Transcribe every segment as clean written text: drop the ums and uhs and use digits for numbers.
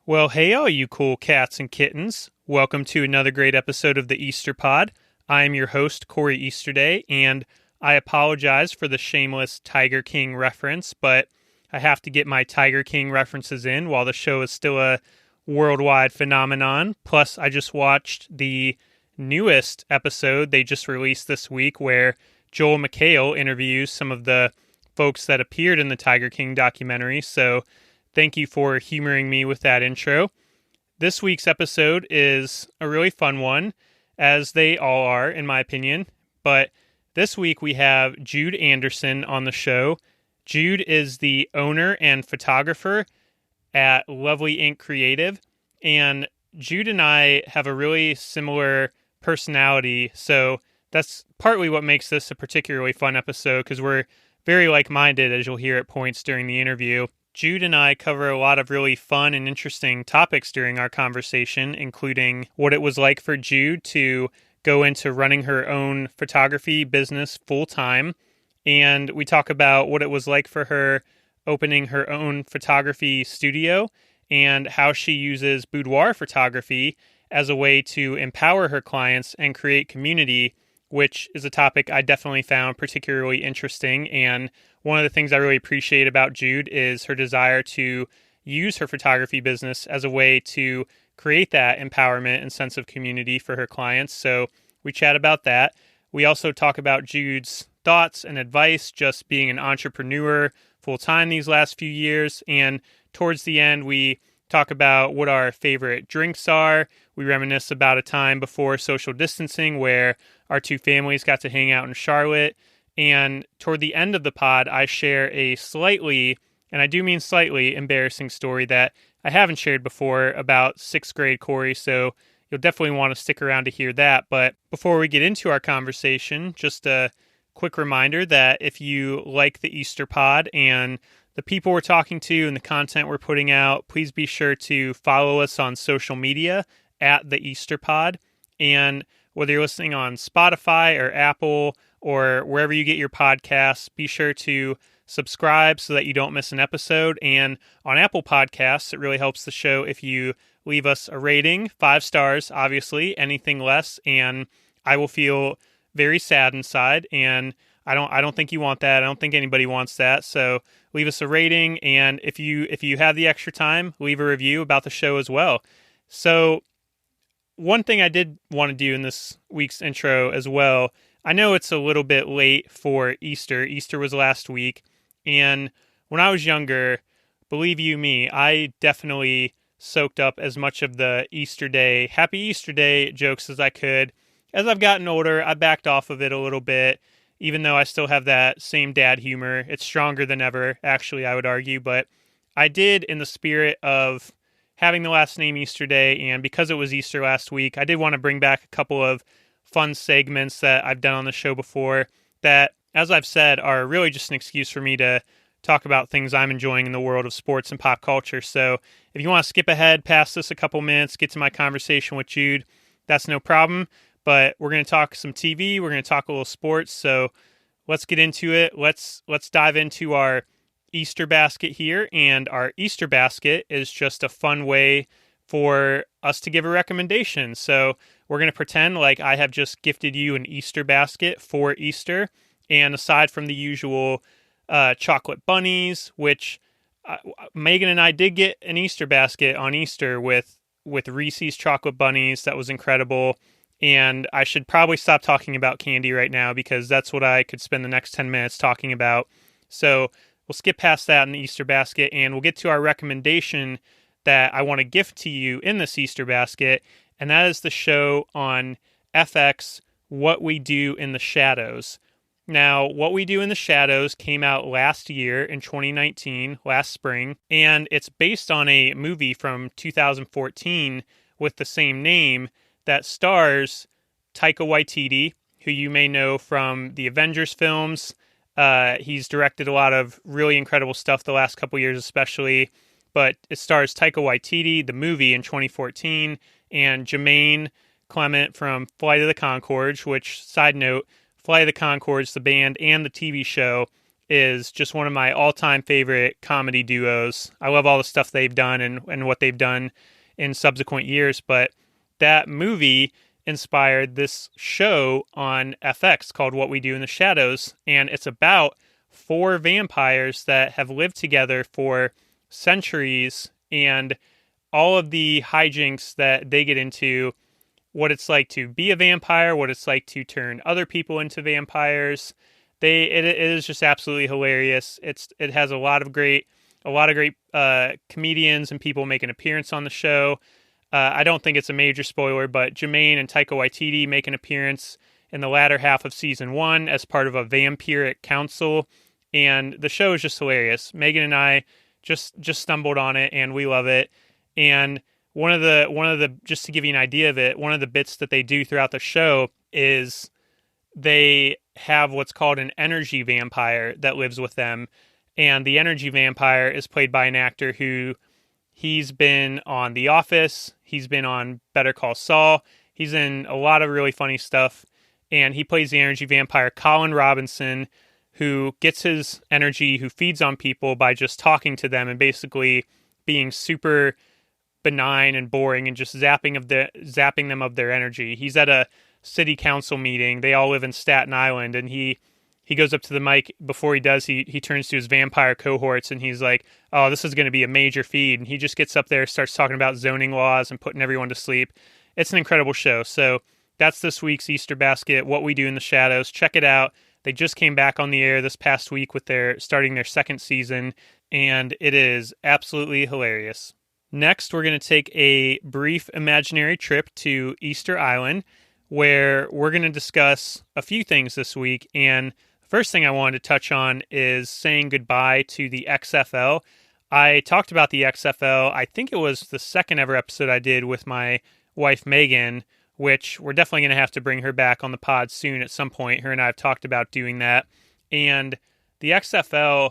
Well, hey, all you cool cats and kittens. Welcome to another great episode of the Easter Pod. I am your host, Corey Easterday, and I apologize for the shameless Tiger King reference, but I have to get my Tiger King references in while the show is still a worldwide phenomenon. Plus, I just watched the newest episode they just released this week where Joel McHale interviews some of the folks that appeared in the Tiger King documentary, so thank you for humoring me with that intro. This week's episode is a really fun one, as they all are, in my opinion. But this week we have Jude Anderson on the show. Jude is the owner and photographer at LovelyInk Creative. And Jude and I have a really similar personality, so that's partly what makes this a particularly fun episode, because we're very like-minded, as you'll hear at points during the interview. Jude and I cover a lot of really fun and interesting topics during our conversation, including what it was like for Jude to go into running her own photography business full-time. And we talk about what it was like for her opening her own photography studio and how she uses boudoir photography as a way to empower her clients and create community, which is a topic I definitely found particularly interesting. And one of the things I really appreciate about Jude is her desire to use her photography business as a way to create that empowerment and sense of community for her clients. So we chat about that. We also talk about Jude's thoughts and advice just being an entrepreneur full-time these last few years. And towards the end, we talk about what our favorite drinks are. We reminisce about a time before social distancing where our two families got to hang out in Charlotte. And toward the end of the pod, I share a slightly, and I do mean slightly, embarrassing story that I haven't shared before about sixth grade Corey, so you'll definitely want to stick around to hear that. But before we get into our conversation, just a quick reminder that if you like the Easter pod and the people we're talking to and the content we're putting out, please be sure to follow us on social media at the Easter Pod. And whether you're listening on Spotify or Apple or wherever you get your podcasts, be sure to subscribe so that you don't miss an episode. And on Apple Podcasts, it really helps the show if you leave us a rating, 5 stars, obviously, anything less, and I will feel very sad inside. And I don't think you want that. I don't think anybody wants that. So leave us a rating, and if you have the extra time, leave a review about the show as well. So one thing I did want to do in this week's intro as well, I know it's a little bit late for Easter. Easter was last week, and when I was younger, believe you me, I definitely soaked up as much of the Happy Easter Day jokes as I could. As I've gotten older, I backed off of it a little bit, even though I still have that same dad humor. It's stronger than ever, actually, I would argue. But I did, in the spirit of having the last name Easterday, and because it was Easter last week, I did want to bring back a couple of fun segments that I've done on the show before that, as I've said, are really just an excuse for me to talk about things I'm enjoying in the world of sports and pop culture. So if you want to skip ahead past this a couple minutes, get to my conversation with Jude, that's no problem. But we're going to talk some TV. We're going to talk a little sports. So let's get into it. Let's dive into our Easter basket here. And our Easter basket is just a fun way for us to give a recommendation. So we're going to pretend like I have just gifted you an Easter basket for Easter. And aside from the usual chocolate bunnies, which Megan and I did get an Easter basket on Easter with Reese's chocolate bunnies. That was incredible. And I should probably stop talking about candy right now because that's what I could spend the next 10 minutes talking about. So we'll skip past that in the Easter basket, and we'll get to our recommendation that I want to gift to you in this Easter basket, and that is the show on FX, What We Do in the Shadows. Now, What We Do in the Shadows came out last year in 2019, last spring, and it's based on a movie from 2014 with the same name that stars Taika Waititi, who you may know from the Avengers films. He's directed a lot of really incredible stuff the last couple years especially, but it stars Taika Waititi, the movie in 2014, and Jermaine Clement from Flight of the Conchords, which, side note, Flight of the Conchords, the band and the TV show, is just one of my all-time favorite comedy duos. I love all the stuff they've done and what they've done in subsequent years, but that movie inspired this show on FX called What We Do in the Shadows, and it's about 4 vampires that have lived together for centuries and all of the hijinks that they get into, what it's like to be a vampire, what it's like to turn other people into vampires. It is just absolutely hilarious. It has a lot of great comedians and people make an appearance on the show. I don't think it's a major spoiler, but Jermaine and Taika Waititi make an appearance in the latter half of season 1 as part of a vampiric council, and the show is just hilarious. Megan and I just stumbled on it, and we love it. And one of the just to give you an idea of it, one of the bits that they do throughout the show is they have what's called an energy vampire that lives with them, and the energy vampire is played by an actor who he's been on The Office, he's been on Better Call Saul, he's in a lot of really funny stuff, and he plays the energy vampire Colin Robinson, who gets his energy, who feeds on people by just talking to them and basically being super benign and boring and just zapping them of their energy. He's at a city council meeting. They all live in Staten Island, and he goes up to the mic. Before he does, he turns to his vampire cohorts, and he's like, oh, this is going to be a major feed. And he just gets up there, starts talking about zoning laws and putting everyone to sleep. It's an incredible show. So that's this week's Easter basket, What We Do in the Shadows. Check it out. They just came back on the air this past week with starting their 2nd season, and it is absolutely hilarious. Next, we're going to take a brief imaginary trip to Easter Island, where we're going to discuss a few things this week. And the first thing I wanted to touch on is saying goodbye to the XFL. I talked about the XFL, I think it was the 2nd ever episode I did with my wife Megan, which we're definitely going to have to bring her back on the pod soon at some point. Her and I have talked about doing that. And the XFL,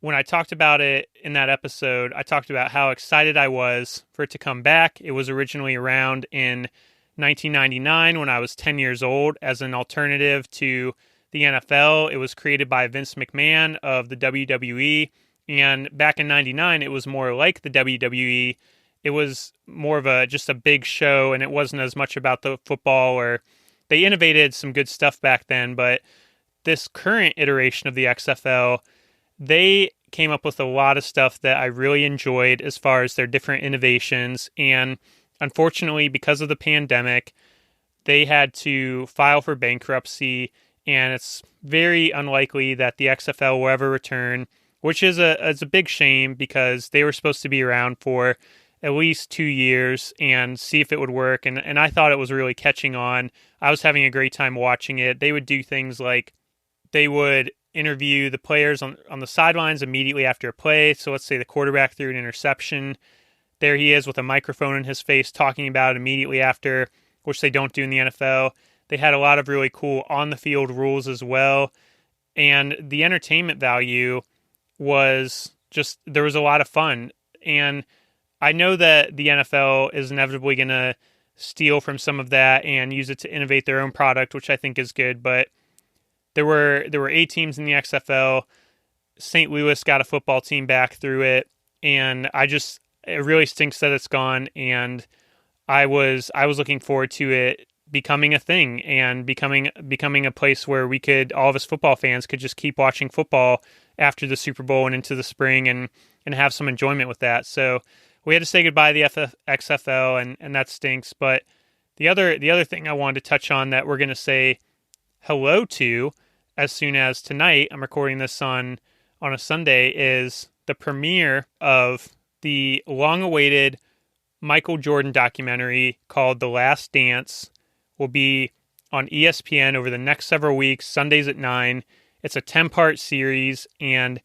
when I talked about it in that episode, I talked about how excited I was for it to come back. It was originally around in 1999 when I was 10 years old as an alternative to the NFL. It was created by Vince McMahon of the WWE. And back in 99, it was more like the WWE. It was more of just a big show, and it wasn't as much about the football, or they innovated some good stuff back then. But this current iteration of the XFL, they came up with a lot of stuff that I really enjoyed as far as their different innovations. And unfortunately, because of the pandemic, they had to file for bankruptcy, and it's very unlikely that the XFL will ever return, which is a big shame because they were supposed to be around for at least 2 years and see if it would work. And I thought it was really catching on. I was having a great time watching it. They would do things like they would interview the players on the sidelines immediately after a play. So let's say the quarterback threw an interception. There he is with a microphone in his face talking about it immediately after, which they don't do in the NFL. They had a lot of really cool on-the-field rules as well. And the entertainment value was just, there was a lot of fun. And I know that the NFL is inevitably going to steal from some of that and use it to innovate their own product, which I think is good. But there were 8 teams in the XFL. St. Louis got a football team back through it, and it really stinks that it's gone. And I was looking forward to it becoming a thing and becoming a place where all of us football fans could just keep watching football after the Super Bowl and into the spring and have some enjoyment with that. So we had to say goodbye to the XFL, and that stinks. But the other thing I wanted to touch on that we're going to say hello to as soon as tonight, I'm recording this on a Sunday, is the premiere of the long-awaited Michael Jordan documentary called The Last Dance. Will be on ESPN over the next several weeks, Sundays at 9. It's a 10-part series, and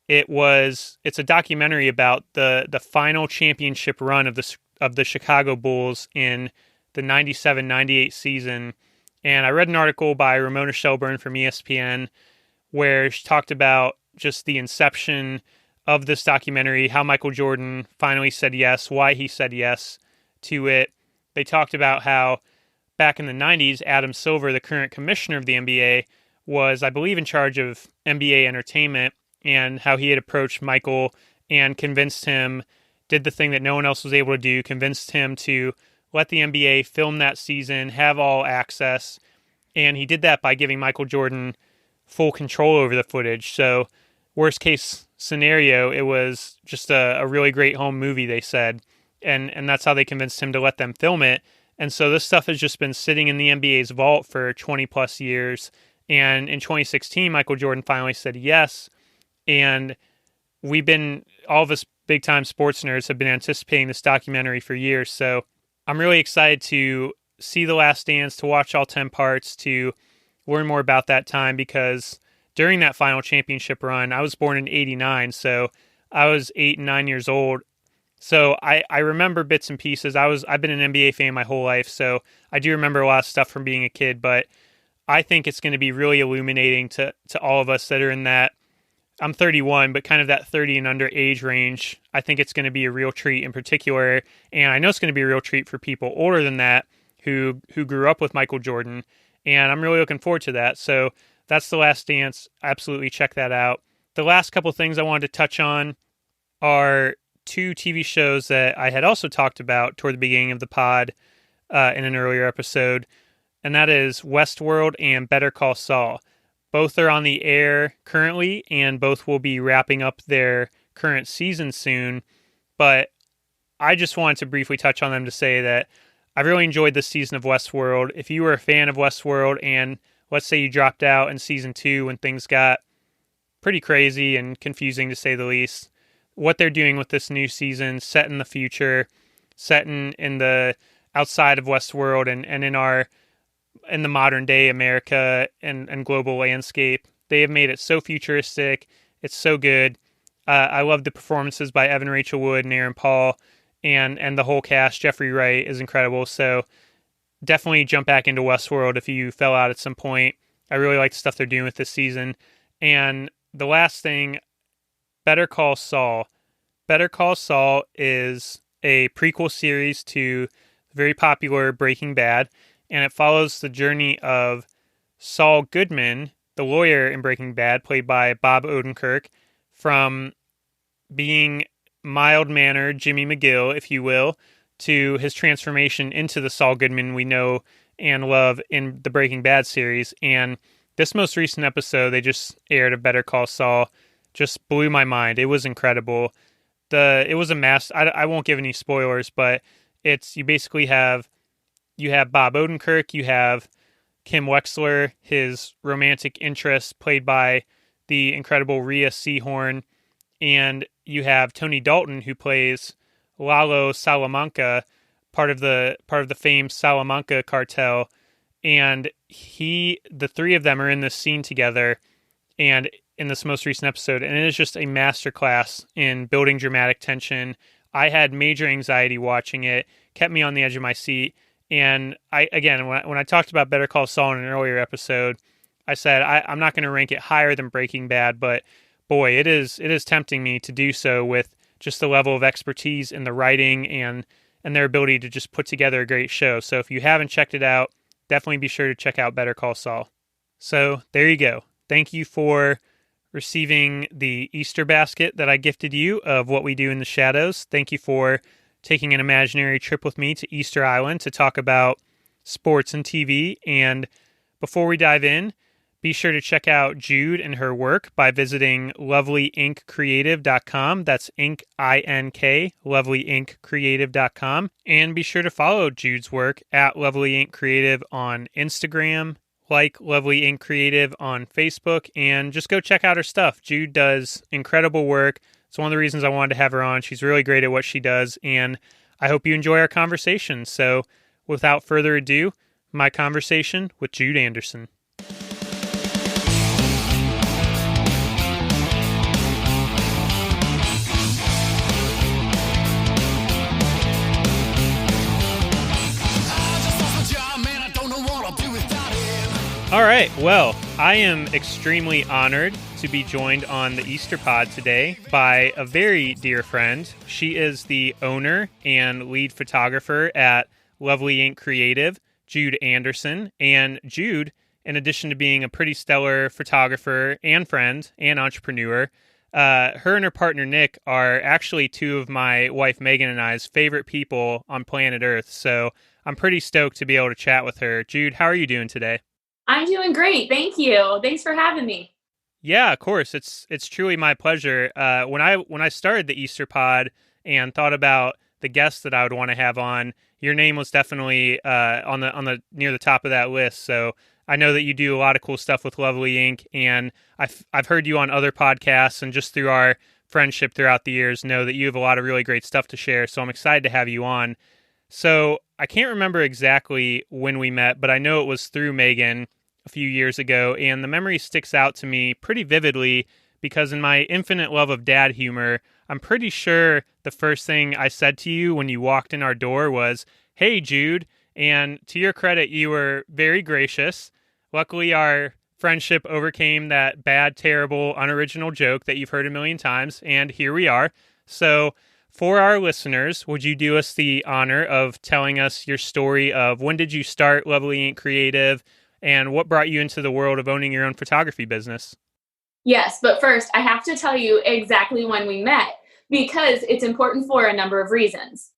it's a documentary about the final championship run of the Chicago Bulls in the 97-98 season. And I read an article by Ramona Shelburne from ESPN where she talked about just the inception of this documentary, how Michael Jordan finally said yes, why he said yes to it. They talked about how back in the 90s, Adam Silver, the current commissioner of the NBA, was, I believe, in charge of NBA entertainment, and how he had approached Michael and convinced him, did the thing that no one else was able to do, convinced him to let the NBA film that season, have all access, and he did that by giving Michael Jordan full control over the footage. So worst case scenario, it was just a really great home movie, they said, and that's how they convinced him to let them film it. And so this stuff has just been sitting in the NBA's vault for 20 plus years. And in 2016, Michael Jordan finally said yes. And all of us big time sports nerds have been anticipating this documentary for years. So I'm really excited to see The Last Dance, to watch all 10 parts, to learn more about that time, because during that final championship run, I was born in 89. So I was 8 and 9 years old. So I remember bits and pieces. I've been an NBA fan my whole life, so I do remember a lot of stuff from being a kid, but I think it's going to be really illuminating to all of us that are in that, I'm 31, but kind of that 30 and under age range. I think it's going to be a real treat in particular, and I know it's going to be a real treat for people older than that who grew up with Michael Jordan, and I'm really looking forward to that. So that's The Last Dance. Absolutely check that out. The last couple things I wanted to touch on are 2 TV shows that I had also talked about toward the beginning of the pod in an earlier episode, and that is Westworld and Better Call Saul. Both are on the air currently, and both will be wrapping up their current season soon, but I just wanted to briefly touch on them to say that I really enjoyed this season of Westworld. If you were a fan of Westworld, and let's say you dropped out in season 2 when things got pretty crazy and confusing to say the least, what they're doing with this new season, set in the future, set in the outside of Westworld and in the modern day America and global landscape. They have made it so futuristic. It's so good. I love the performances by Evan Rachel Wood and Aaron Paul, and the whole cast. Jeffrey Wright is incredible. So definitely jump back into Westworld if you fell out at some point. I really like the stuff they're doing with this season. And the last thing, Better Call Saul. Better Call Saul is a prequel series to the very popular Breaking Bad, and it follows the journey of Saul Goodman, the lawyer in Breaking Bad, played by Bob Odenkirk, from being mild-mannered Jimmy McGill, if you will, to his transformation into the Saul Goodman we know and love in the Breaking Bad series. And this most recent episode they just aired of Better Call Saul just blew my mind. It was incredible. It was a mess. I won't give any spoilers, but you basically have Bob Odenkirk, you have Kim Wexler, his romantic interest played by the incredible Rhea Seehorn, and you have Tony Dalton, who plays Lalo Salamanca, part of the famed Salamanca cartel, and the three of them are in this scene together, and in this most recent episode, and it is just a masterclass in building dramatic tension. I had major anxiety watching it, kept me on the edge of my seat, and when I talked about Better Call Saul in an earlier episode, I said I'm not going to rank it higher than Breaking Bad, but boy, it is tempting me to do so with just the level of expertise in the writing and their ability to just put together a great show. So if you haven't checked it out, definitely be sure to check out Better Call Saul. So there you go. Thank you for receiving the Easter basket that I gifted you of What We Do in the Shadows. Thank you for taking an imaginary trip with me to Easter Island to talk about sports and TV. And before we dive in, be sure to check out Jude and her work by visiting LovelyInkCreative.com. That's ink, I-N-K, LovelyInkCreative.com. And be sure to follow Jude's work at LovelyInk Creative on Instagram, like LovelyInk Creative on Facebook, and just go check out her stuff. Jude does incredible work. It's one of the reasons I wanted to have her on. She's really great at what she does, and I hope you enjoy our conversation. So without further ado, my conversation with Jude Anderson. All right, well, I am extremely honored to be joined on the Easter Pod today by a very dear friend. She is the owner and lead photographer at LovelyInk Creative, Jude Anderson. And Jude in addition to being a pretty stellar photographer and friend and entrepreneur, her and her partner Nick are actually two of my wife Megan and I's favorite people on planet Earth. So I'm pretty stoked to be able to chat with her. Jude, how are you doing today? I'm doing great. Thank you. Thanks for having me. Yeah, of course. It's truly my pleasure. When I started the Easter Pod and thought about the guests that I would want to have on, your name was definitely on the near the top of that list. So I know that you do a lot of cool stuff with Lovely Inc. And I've heard you on other podcasts, and just through our friendship throughout the years, know that you have a lot of really great stuff to share. So I'm excited to have you on. So I can't remember exactly when we met, but I know it was through Megan a few years ago, and the memory sticks out to me pretty vividly because in my infinite love of dad humor, I'm pretty sure the first thing I said to you when you walked in our door was, "Hey, Jude." And to your credit, you were very gracious. Luckily, our friendship overcame that bad, terrible, unoriginal joke that you've heard a million times, and here we are. So for our listeners, would you do us the honor of telling us your story of when did you start LovelyInk Creative and what brought you into the world of owning your own photography business? Yes, but first, I have to tell you exactly when we met because it's important for a number of reasons.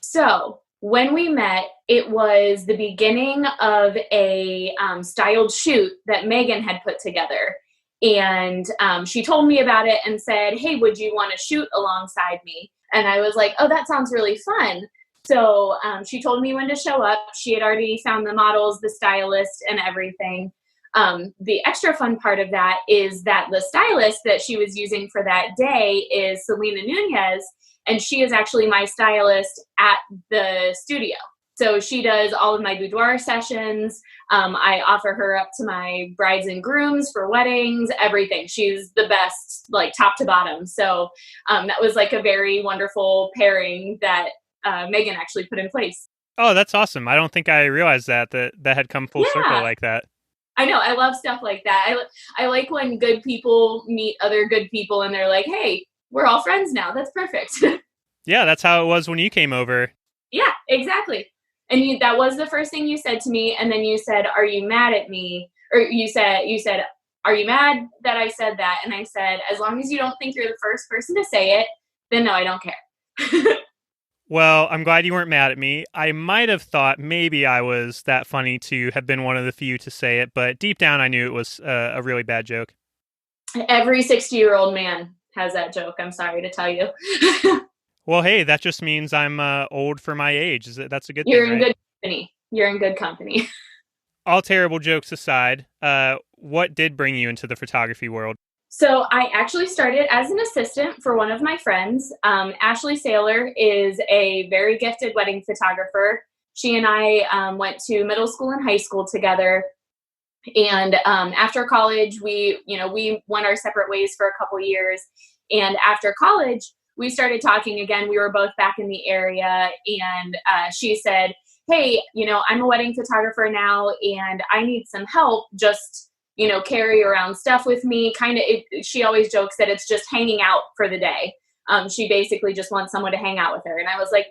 So, when we met, it was the beginning of a styled shoot that Megan had put together. And she told me about it and said, "Hey, would you want to shoot alongside me?" And I was like, "Oh, that sounds really fun." So she told me when to show up. She had already found the models, the stylist, and everything. The extra fun part of that is that the stylist that she was using for that day is Selena Nunez, and she is actually my stylist at the studio. So she does all of my boudoir sessions. I offer her up to my brides and grooms for weddings, everything. She's the best, like top to bottom. So that was like a very wonderful pairing that Megan actually put in place. Oh, that's awesome. I don't think I realized that had come full circle Yeah, like that. I know. I love stuff like that. I like when good people meet other good people and they're like, "Hey, we're all friends now." That's perfect. Yeah, that's how it was when you came over. Yeah, exactly. And that was the first thing you said to me. And then you said, "Are you mad at me?" Or you said, "Are you mad that I said that?" And I said, "As long as you don't think you're the first person to say it, then no, I don't care." Well, I'm glad you weren't mad at me. I might have thought maybe I was that funny to have been one of the few to say it, but deep down I knew it was a really bad joke. Every 60-year-old man has that joke. I'm sorry to tell you. Well, hey, that just means I'm old for my age. That's a good thing, You're in right? good company. You're in good company. All terrible jokes aside, what did bring you into the photography world? So I actually started as an assistant for one of my friends. Ashley Saylor is a very gifted wedding photographer. She and I went to middle school and high school together. And after college, we went our separate ways for a couple years. And after college, we started talking again. We were both back in the area, and she said, "Hey, I'm a wedding photographer now, and I need some help. Just carry around stuff with me." She always jokes that it's just hanging out for the day. She basically just wants someone to hang out with her, and I was like,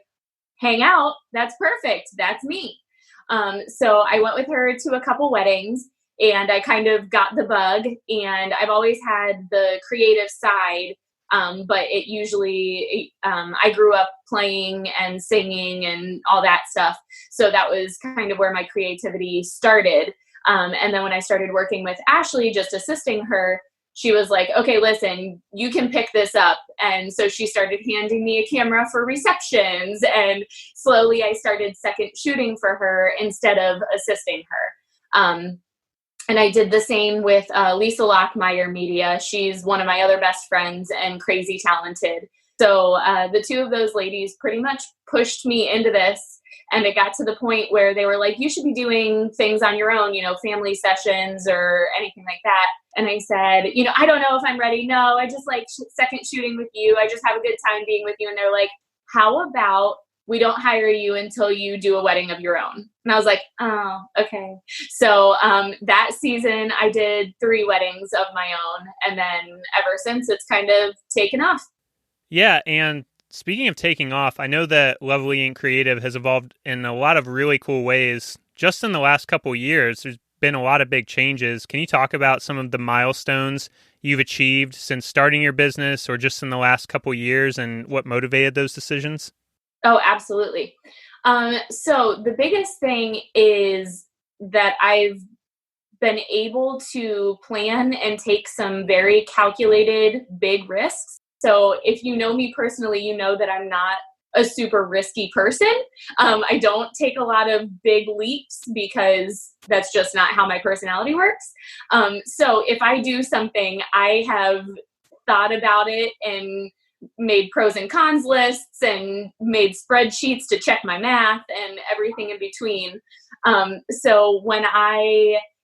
"Hang out? That's perfect. That's me." So I went with her to a couple weddings, and I kind of got the bug. And I've always had the creative side, but I grew up playing and singing and all that stuff. So that was kind of where my creativity started. And then when I started working with Ashley, just assisting her, she was like, "Okay, listen, you can pick this up." And so she started handing me a camera for receptions. And slowly I started second shooting for her instead of assisting her. And I did the same with Lisa Lockmeyer Media. She's one of my other best friends and crazy talented. So the two of those ladies pretty much pushed me into this. And it got to the point where they were like, "You should be doing things on your own, family sessions or anything like that." And I said, "I don't know if I'm ready. No, I just like second shooting with you. I just have a good time being with you." And they're like, "How about we don't hire you until you do a wedding of your own?" And I was like, "Oh, okay." So that season I did 3 weddings of my own. And then ever since it's kind of taken off. Yeah, and speaking of taking off, I know that Lovely Inc. Creative has evolved in a lot of really cool ways just in the last couple years. There's been a lot of big changes. Can you talk about some of the milestones you've achieved since starting your business or just in the last couple years and what motivated those decisions? Oh, absolutely. So the biggest thing is that I've been able to plan and take some very calculated big risks. So if you know me personally, you know that I'm not a super risky person. I don't take a lot of big leaps because that's just not how my personality works. So if I do something, I have thought about it and made pros and cons lists and made spreadsheets to check my math and everything in between. So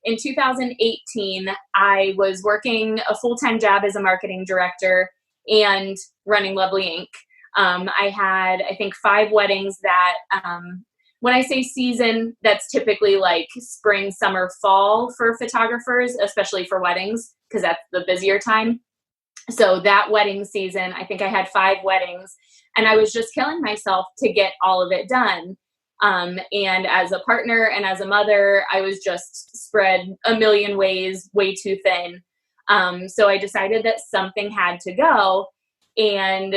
in 2018, I was working a full-time job as a marketing director and running LovelyInk. I had, I think, 5 weddings that, when I say season, that's typically like spring, summer, fall for photographers, especially for weddings, because that's the busier time. So that wedding season, I think I had 5 weddings, and I was just killing myself to get all of it done. And as a partner and as a mother, I was just spread a million ways, way too thin. So I decided that something had to go. And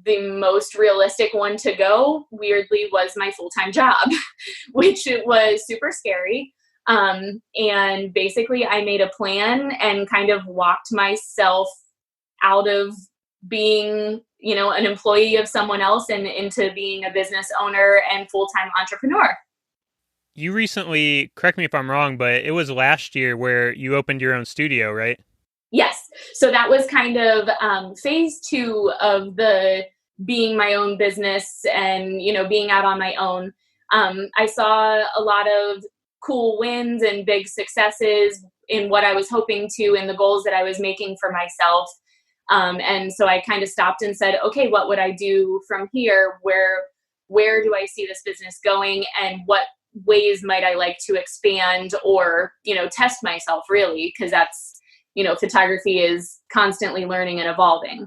the most realistic one to go, weirdly, was my full-time job, which was super scary. And basically I made a plan and kind of walked myself out of being, an employee of someone else and into being a business owner and full-time entrepreneur. You recently, correct me if I'm wrong, but it was last year where you opened your own studio, right? Yes. So that was kind of phase 2 of the being my own business and, being out on my own. I saw a lot of cool wins and big successes in what I was hoping to and the goals that I was making for myself. And so I kind of stopped and said, okay, what would I do from here? Where do I see this business going? And what ways might I like to expand or, test myself really? Because that's, photography is constantly learning and evolving.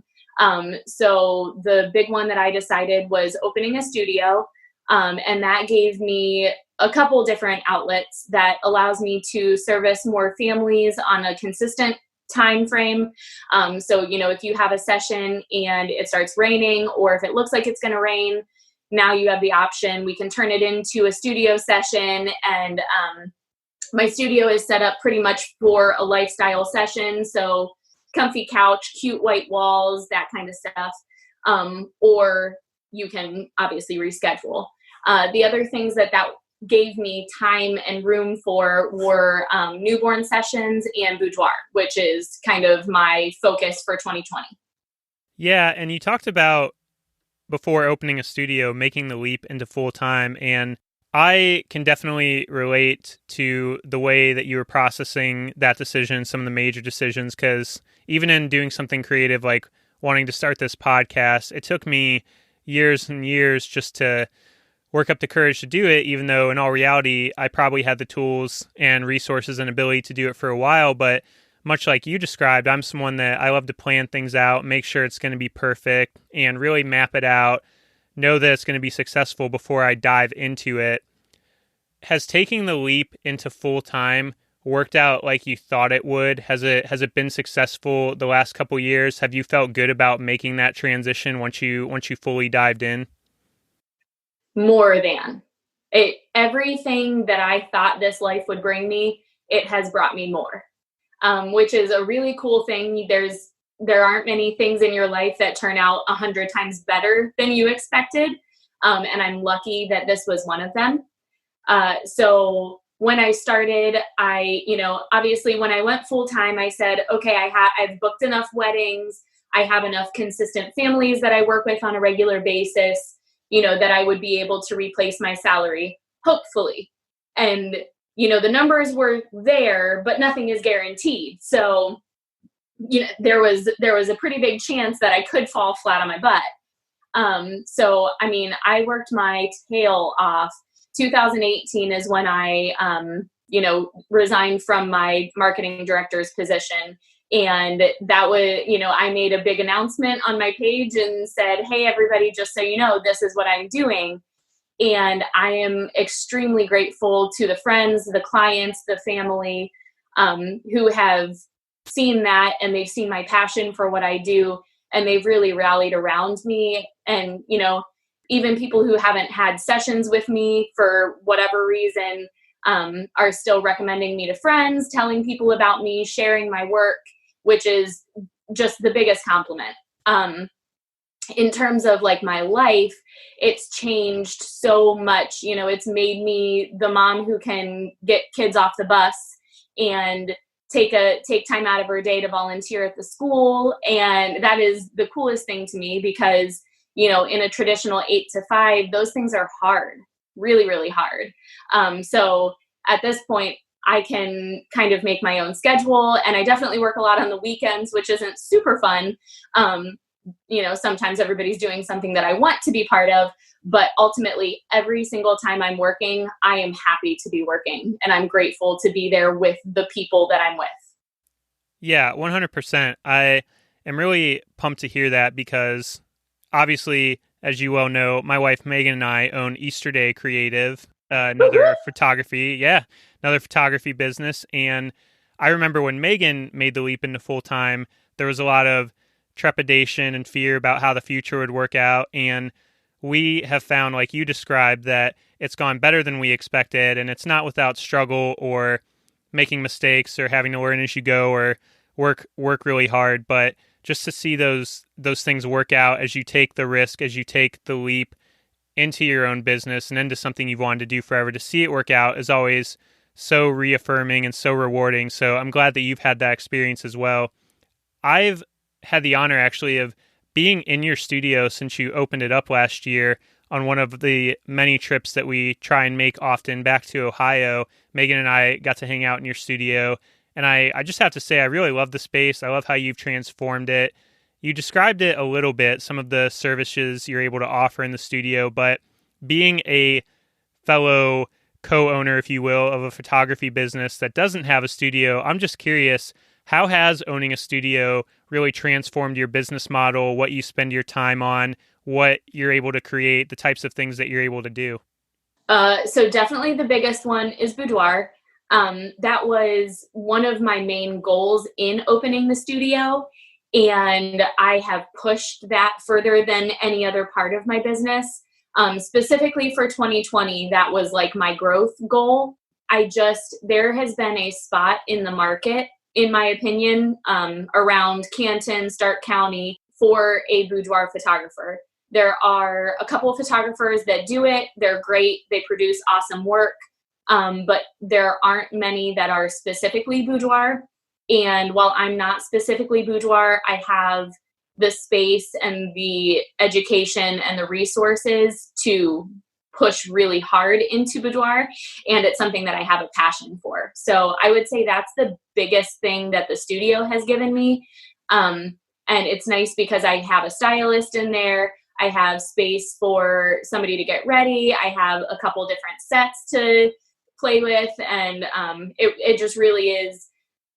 So the big one that I decided was opening a studio. And that gave me a couple different outlets that allows me to service more families on a consistent time frame. So, if you have a session and it starts raining, or if it looks like it's going to rain, now you have the option. We can turn it into a studio session. And my studio is set up pretty much for a lifestyle session. So comfy couch, cute white walls, that kind of stuff. Or you can obviously reschedule. The other things that gave me time and room for were newborn sessions and boudoir, which is kind of my focus for 2020. Yeah, and you talked about, before opening a studio, making the leap into full-time, and I can definitely relate to the way that you were processing that decision, some of the major decisions, because even in doing something creative like wanting to start this podcast, it took me years and years just to work up the courage to do it, even though in all reality, I probably had the tools and resources and ability to do it for a while. But much like you described, I'm someone that I love to plan things out, make sure it's going to be perfect, and really map it out, know that it's going to be successful before I dive into it. Has taking the leap into full-time worked out like you thought it would? Has it been successful the last couple years? Have you felt good about making that transition once you fully dived in? More than it, everything that I thought this life would bring me, it has brought me more, which is a really cool thing. There aren't many things in your life that turn out 100 times better than you expected. And I'm lucky that this was one of them. So when I started, obviously when I went full time, I said, okay, I've booked enough weddings. I have enough consistent families that I work with on a regular basis, that I would be able to replace my salary, hopefully. And, the numbers were there, but nothing is guaranteed. So, there was a pretty big chance that I could fall flat on my butt. So, I worked my tail off. 2018 is when I, resigned from my marketing director's position. And that was, I made a big announcement on my page and said, hey, everybody, just so you know, this is what I'm doing. And I am extremely grateful to the friends, the clients, the family who have seen that, and they've seen my passion for what I do, and they've really rallied around me. And, even people who haven't had sessions with me for whatever reason are still recommending me to friends, telling people about me, sharing my work, which is just the biggest compliment. In terms of like my life, it's changed so much. It's made me the mom who can get kids off the bus and take time out of her day to volunteer at the school. And that is the coolest thing to me because, in a traditional 8 to 5, those things are hard, really, really hard. So at this point, I can kind of make my own schedule, and I definitely work a lot on the weekends, which isn't super fun. Sometimes everybody's doing something that I want to be part of, but ultimately every single time I'm working, I am happy to be working, and I'm grateful to be there with the people that I'm with. Yeah, 100%. I am really pumped to hear that because obviously, as you well know, my wife Megan and I own Easterday Creative, another photography business. And I remember when Megan made the leap into full-time, there was a lot of trepidation and fear about how the future would work out. And we have found, like you described, that it's gone better than we expected. And it's not without struggle or making mistakes or having to learn as you go or work really hard. But just to see those things work out as you take the risk, as you take the leap into your own business and into something you've wanted to do forever, to see it work out is always so reaffirming and so rewarding. So I'm glad that you've had that experience as well. I've had the honor actually of being in your studio since you opened it up last year on one of the many trips that we try and make often back to Ohio. Megan and I got to hang out in your studio, and I just have to say I really love the space. I love how you've transformed it. You described it a little bit, some of the services you're able to offer in the studio, but being a fellow co-owner, if you will, of a photography business that doesn't have a studio, I'm just curious, how has owning a studio really transformed your business model, what you spend your time on, what you're able to create, the types of things that you're able to do? So definitely the biggest one is Boudoir. That was one of my main goals in opening the studio, and I have pushed that further than any other part of my business. Specifically for 2020, that was like my growth goal. There has been a spot in the market, in my opinion, around Canton, Stark County for a boudoir photographer. There are a couple of photographers that do it. They're great. They produce awesome work. But there aren't many that are specifically boudoir. And while I'm not specifically boudoir, I have the space and the education and the resources to push really hard into boudoir. And it's something that I have a passion for. So I would say that's the biggest thing that the studio has given me. And it's nice because I have a stylist in there. I have space for somebody to get ready. I have a couple different sets to play with. And it just really is,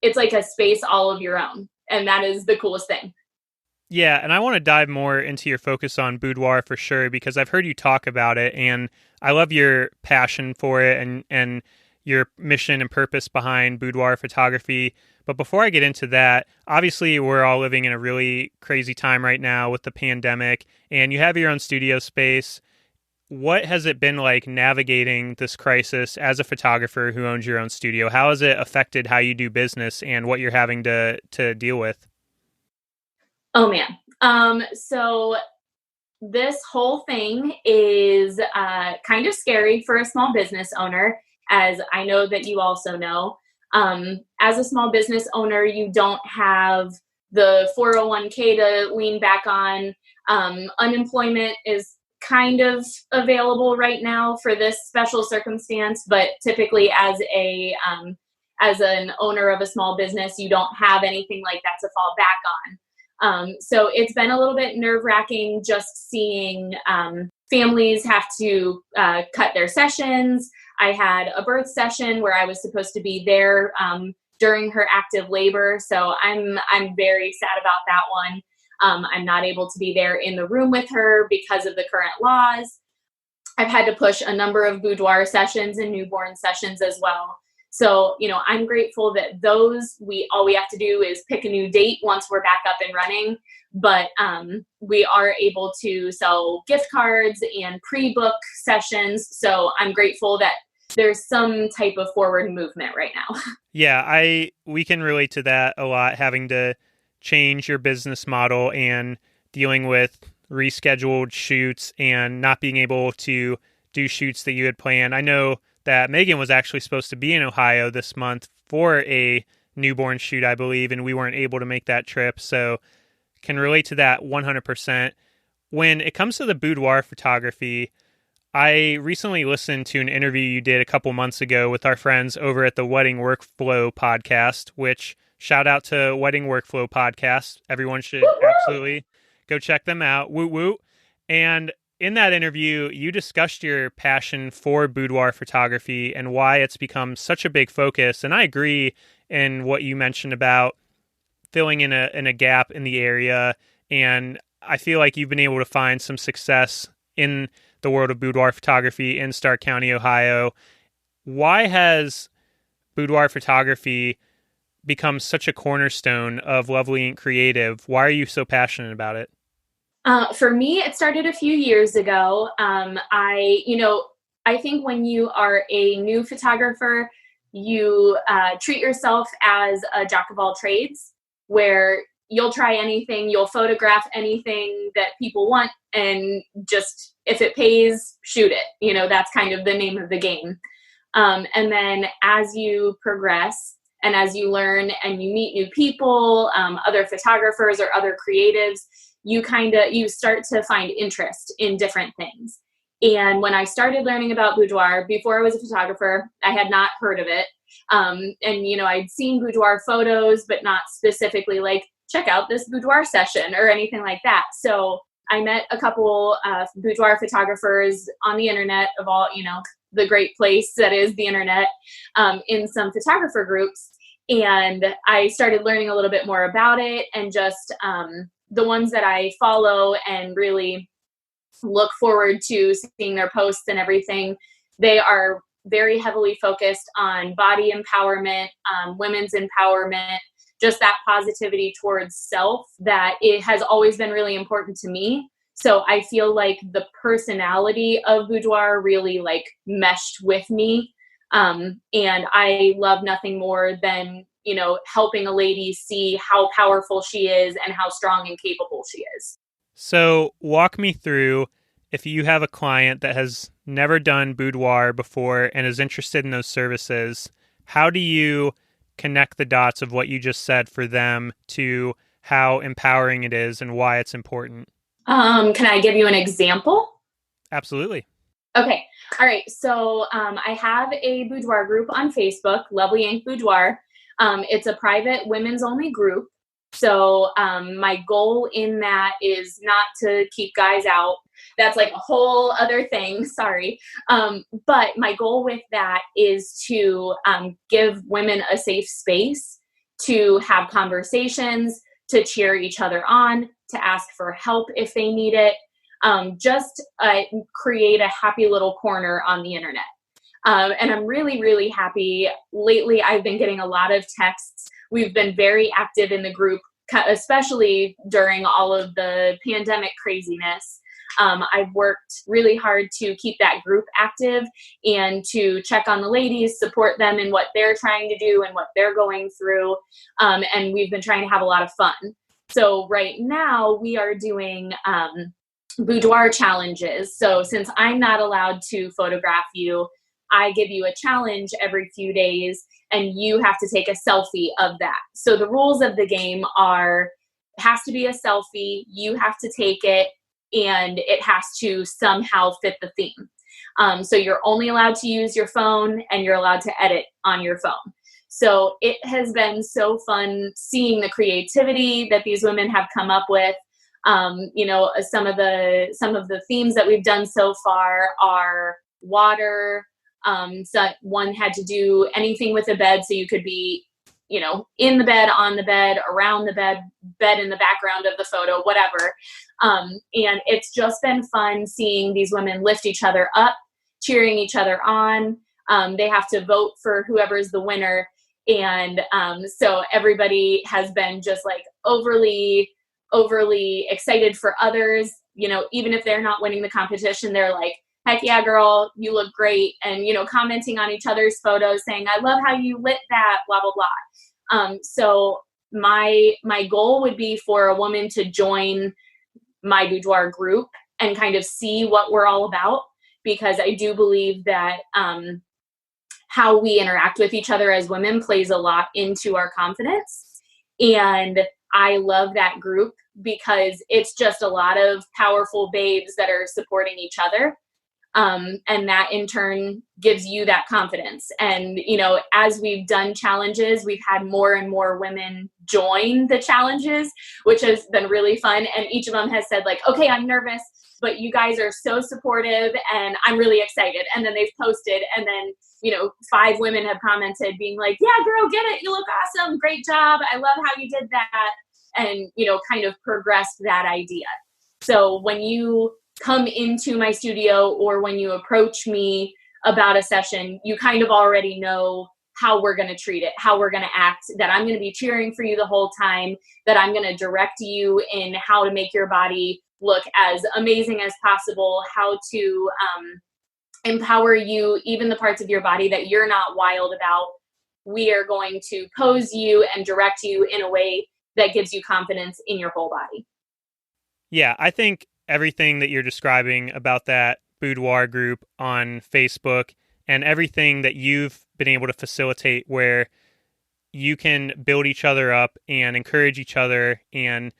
it's like a space all of your own. And that is the coolest thing. Yeah, and I want to dive more into your focus on boudoir for sure, because I've heard you talk about it, and I love your passion for it and your mission and purpose behind boudoir photography. But before I get into that, obviously we're all living in a really crazy time right now with the pandemic, and you have your own studio space. What has it been like navigating this crisis as a photographer who owns your own studio? How has it affected how you do business and what you're having to deal with? Oh man. So this whole thing is kind of scary for a small business owner, as I know that you also know. As a small business owner, you don't have the 401k to lean back on. Unemployment is kind of available right now for this special circumstance, but typically as an owner of a small business, you don't have anything like that to fall back on. So it's been a little bit nerve-wracking just seeing families have to cut their sessions. I had a birth session where I was supposed to be there during her active labor, so I'm very sad about that one. I'm not able to be there in the room with her because of the current laws. I've had to push a number of boudoir sessions and newborn sessions as well. So, I'm grateful that all we have to do is pick a new date once we're back up and running. But we are able to sell gift cards and pre-book sessions. So I'm grateful that there's some type of forward movement right now. Yeah, we can relate to that a lot, having to change your business model and dealing with rescheduled shoots and not being able to do shoots that you had planned. I know that Megan was actually supposed to be in Ohio this month for a newborn shoot, I believe, and we weren't able to make that trip. So can relate to that 100%. When it comes to the boudoir photography, I recently listened to an interview you did a couple months ago with our friends over at the Wedding Workflow podcast, which shout out to Wedding Workflow podcast. Everyone should absolutely go check them out. Woot woot. And in that interview, you discussed your passion for boudoir photography and why it's become such a big focus. And I agree in what you mentioned about filling in a gap in the area. And I feel like you've been able to find some success in the world of boudoir photography in Stark County, Ohio. Why has boudoir photography become such a cornerstone of LovelyInk Creative? Why are you so passionate about it? For me, it started a few years ago. I think when you are a new photographer, you treat yourself as a jack of all trades, where you'll try anything, you'll photograph anything that people want, and just if it pays, shoot it. That's kind of the name of the game. And then as you progress and as you learn and you meet new people, other photographers or other creatives, you start to find interest in different things. And when I started learning about boudoir, before I was a photographer, I had not heard of it. I'd seen boudoir photos, but not specifically like, check out this boudoir session or anything like that. So I met a couple boudoir photographers on the internet, of all, the great place that is the internet, in some photographer groups. And I started learning a little bit more about it, and just the ones that I follow and really look forward to seeing their posts and everything, they are very heavily focused on body empowerment, women's empowerment, just that positivity towards self, that it has always been really important to me. So I feel like the personality of boudoir really meshed with me. And I love nothing more than, helping a lady see how powerful she is and how strong and capable she is. So walk me through, if you have a client that has never done boudoir before and is interested in those services, how do you connect the dots of what you just said for them to how empowering it is and why it's important? Can I give you an example? Absolutely. Okay. All right. So I have a boudoir group on Facebook, LovelyInk Boudoir. It's a private women's only group. So my goal in that is not to keep guys out. That's like a whole other thing. Sorry. But my goal with that is to give women a safe space to have conversations, to cheer each other on, to ask for help if they need it. Just create a happy little corner on the internet. And I'm really, really happy. Lately, I've been getting a lot of texts. We've been very active in the group, especially during all of the pandemic craziness. I've worked really hard to keep that group active and to check on the ladies, support them in what they're trying to do and what they're going through. And we've been trying to have a lot of fun. So right now we are doing boudoir challenges. So since I'm not allowed to photograph you, I give you a challenge every few days and you have to take a selfie of that. So the rules of the game are, it has to be a selfie, you have to take it, and it has to somehow fit the theme. So you're only allowed to use your phone and you're allowed to edit on your phone. So it has been so fun seeing the creativity that these women have come up with. Some of the themes that we've done so far are water. So one had to do anything with a bed, so you could be in the bed, on the bed, around the bed, bed in the background of the photo, whatever. And it's just been fun seeing these women lift each other up, cheering each other on. They have to vote for whoever's the winner. And so everybody has been just like overly excited for others. Even if they're not winning the competition, they're like, heck yeah, girl, you look great. And, commenting on each other's photos saying, I love how you lit that, blah, blah, blah. So my goal would be for a woman to join my boudoir group and kind of see what we're all about, because I do believe that how we interact with each other as women plays a lot into our confidence. And I love that group because it's just a lot of powerful babes that are supporting each other. And that in turn gives you that confidence. And, as we've done challenges, we've had more and more women join the challenges, which has been really fun. And each of them has said like, okay, I'm nervous, but you guys are so supportive and I'm really excited. And then they've posted, and then, 5 women have commented being like, yeah, girl, get it. You look awesome. Great job. I love how you did that. And, kind of progressed that idea. So when you come into my studio or when you approach me about a session, you kind of already know how we're going to treat it, how we're going to act, that I'm going to be cheering for you the whole time, that I'm going to direct you in how to make your body look as amazing as possible, how to empower you, even the parts of your body that you're not wild about. We are going to pose you and direct you in a way that gives you confidence in your whole body. Yeah, I think everything that you're describing about that boudoir group on Facebook and everything that you've been able to facilitate, where you can build each other up and encourage each other and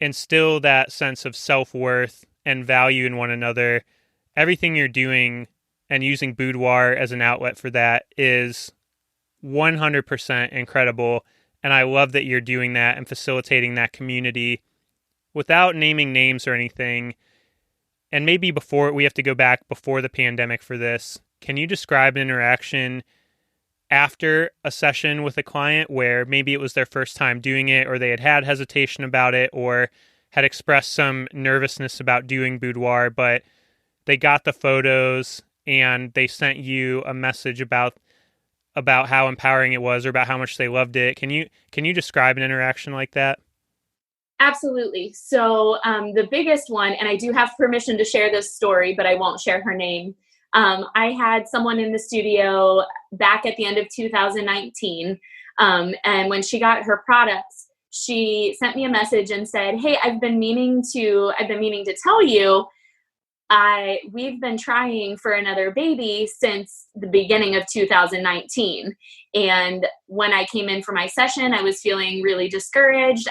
instill that sense of self-worth and value in one another. Everything you're doing and using boudoir as an outlet for that is 100% incredible. And I love that you're doing that and facilitating that community without naming names or anything. And maybe we have to go back before the pandemic for this. Can you describe an interaction after a session with a client where maybe it was their first time doing it, or they had hesitation about it, or had expressed some nervousness about doing boudoir, but they got the photos and they sent you a message about how empowering it was, or about how much they loved it? Can you describe an interaction like that? Absolutely. So the biggest one, and I do have permission to share this story, but I won't share her name. I had someone in the studio back at the end of 2019. And when she got her products, she sent me a message and said, hey, I've been meaning to tell you, we've been trying for another baby since the beginning of 2019. And when I came in for my session, I was feeling really discouraged.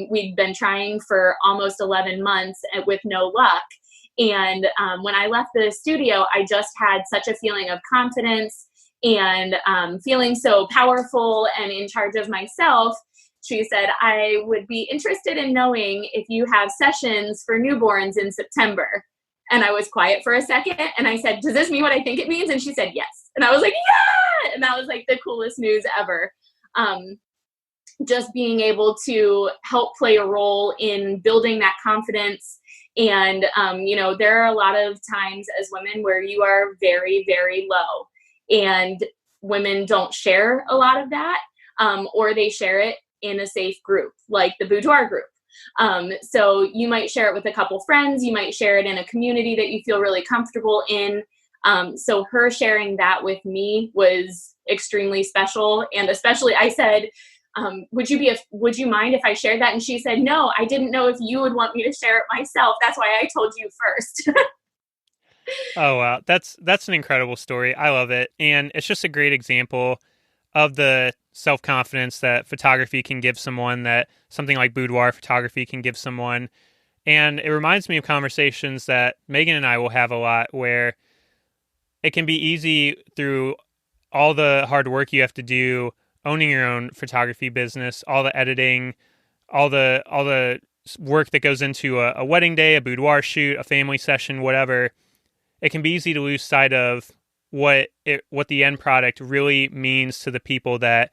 We'd been trying for almost 11 months with no luck. And when I left the studio, I just had such a feeling of confidence and feeling so powerful and in charge of myself. She said, I would be interested in knowing if you have sessions for newborns in September. And I was quiet for a second. And I said, does this mean what I think it means? And she said, yes. And I was like, yeah. And that was like the coolest news ever. Just being able to help play a role in building that confidence. And, there are a lot of times as women where you are very, very low, and women don't share a lot of that, or they share it in a safe group, like the boudoir group. So you might share it with a couple friends, you might share it in a community that you feel really comfortable in. So her sharing that with me was extremely special. And especially I said, would you mind if I shared that? And she said, no, I didn't know if you would want me to share it myself. That's why I told you first. Oh, wow. That's an incredible story. I love it. And it's just a great example of the self-confidence that photography can give someone, that something like boudoir photography can give someone. And it reminds me of conversations that Megan and I will have a lot, where it can be easy through all the hard work you have to do owning your own photography business, all the editing, all the work that goes into a wedding day, a boudoir shoot, a family session, whatever. It can be easy to lose sight of what the end product really means to the people that